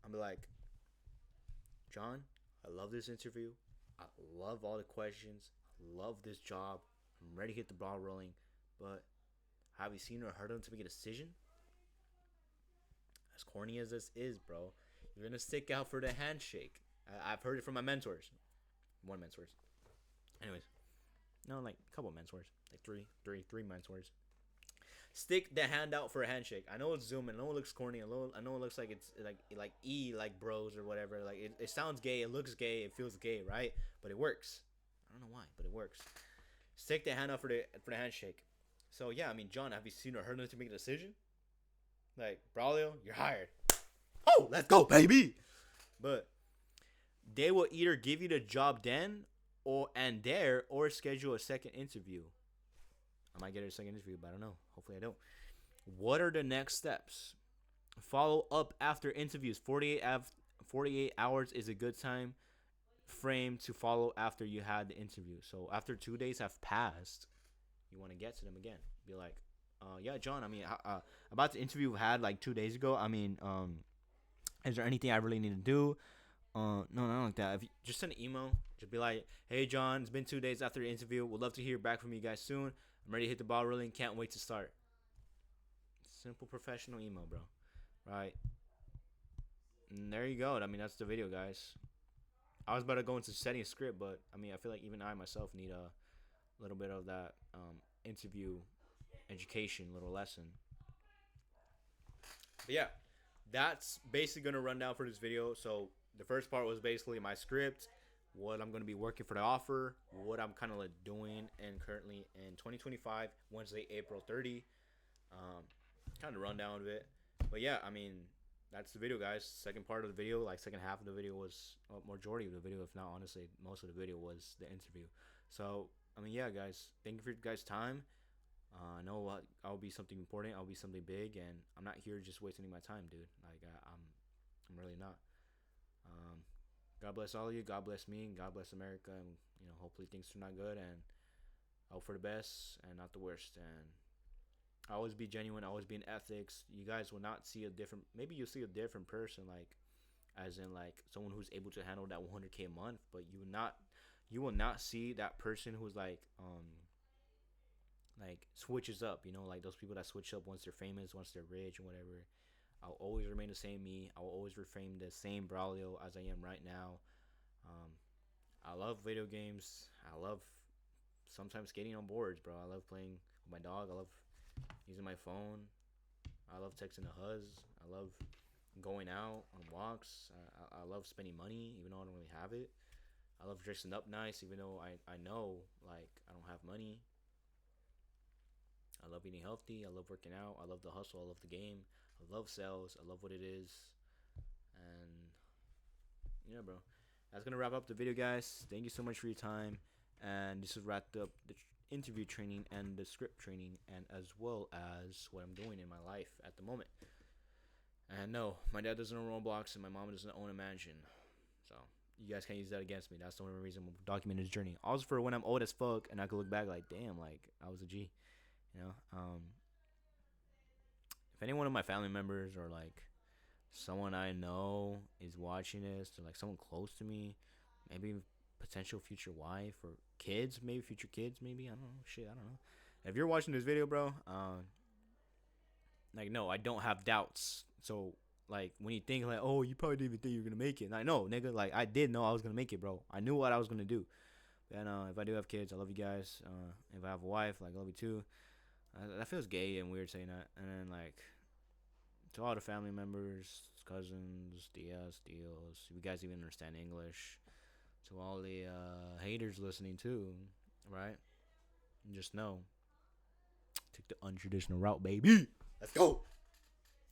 I'm be like, John, I love this interview. I love all the questions. I love this job. I'm ready to hit the ball rolling, but have you seen or heard of them to make a decision? As corny as this is, bro, you're gonna stick out for the handshake. I've heard it from my mentors. One mentors. Anyways, no, like a couple mentors, like three mentors. Stick the hand out for a handshake. I know it's Zoom. I know it looks corny. I know it looks like it's like bros or whatever. Like it sounds gay. It looks gay. It feels gay, right? But it works. I don't know why, but it works. Stick the hand out for the handshake. So yeah, I mean, John, have you seen or heard of to make a decision? Like, Braulio, you're hired. Oh, let's go, baby. But they will either give you the job then or schedule a second interview. I might get a second interview, but I don't know. Hopefully I don't. What are the next steps? Follow up after interviews. 48 hours is a good time frame to follow after you had the interview. So after 2 days have passed, you want to get to them again. Be like, yeah, John, I mean, about the interview we had like 2 days ago, I mean, is there anything I really need to do? No, not like that. If you just send an email, just be like, hey, John, it's been 2 days after the interview. Would love to hear back from you guys soon. I'm ready to hit the ball rolling. Can't wait to start. Simple professional email, bro. Right. And there you go. I mean, that's the video, guys. I was about to go into setting a script, but I mean, I feel like even I myself need a little bit of that interview education, little lesson. But yeah, that's basically going to run down for this video. So the first part was basically my script, what I'm going to be working for the offer, what I'm kind of like doing and currently in 2025, Wednesday, April 30. Kind of rundown of it. But yeah, I mean, that's the video, guys. Second part of the video, like second half of the video was, majority of the video, if not honestly, most of the video was the interview. So I mean, yeah, guys. Thank you for your guys' time. I know I'll be something important. I'll be something big, and I'm not here just wasting my time, dude. Like I'm really not. Um, God bless all of you. God bless me, and God bless America. And hopefully things turn out good, and I hope for the best and not the worst. And I always be genuine. I always be in ethics. You guys will not see a different. Maybe you'll see a different person, like as in like someone who's able to handle that 100K a month. But you will not see that person who's like switches up. Like those people that switch up once they're famous, once they're rich, and whatever. I'll always remain the same me. I will always reframe the same Braulio as I am right now. Um, I love video games. I love sometimes skating on boards, bro. I love playing with my dog. I love using my phone. I love texting the huz. I love going out on walks. I love spending money, even though I don't really have it. I love dressing up nice, even though I know like I don't have money. I love eating healthy. I love working out. I love the hustle. I love the game. I love sales. I love what it is. And yeah, bro. That's gonna wrap up the video, guys. Thank you so much for your time. And this has wrapped up the interview training and the script training, and as well as what I'm doing in my life at the moment. And no, my dad doesn't own Roblox, and my mom doesn't own a mansion. So you guys can't use that against me. That's the only reason I'm documenting his journey. Also for when I'm old as fuck and I could look back like, damn, like I was a G. You know. If any one of my family members or like someone I know is watching this, or like someone close to me, maybe potential future wife or kids, maybe future kids, maybe I don't know. Shit, I don't know. If you're watching this video, bro, like no, I don't have doubts. So like when you think like, oh, you probably didn't even think you're gonna make it. Like no, nigga, like I did know I was gonna make it, bro. I knew what I was gonna do. And if I do have kids, I love you guys. If I have a wife, like I love you too. That feels gay and weird saying that. And then like to all the family members, cousins, tias, tios, if you guys even understand English, to all the haters listening too, right? Just know, take the untraditional route, baby. Let's go.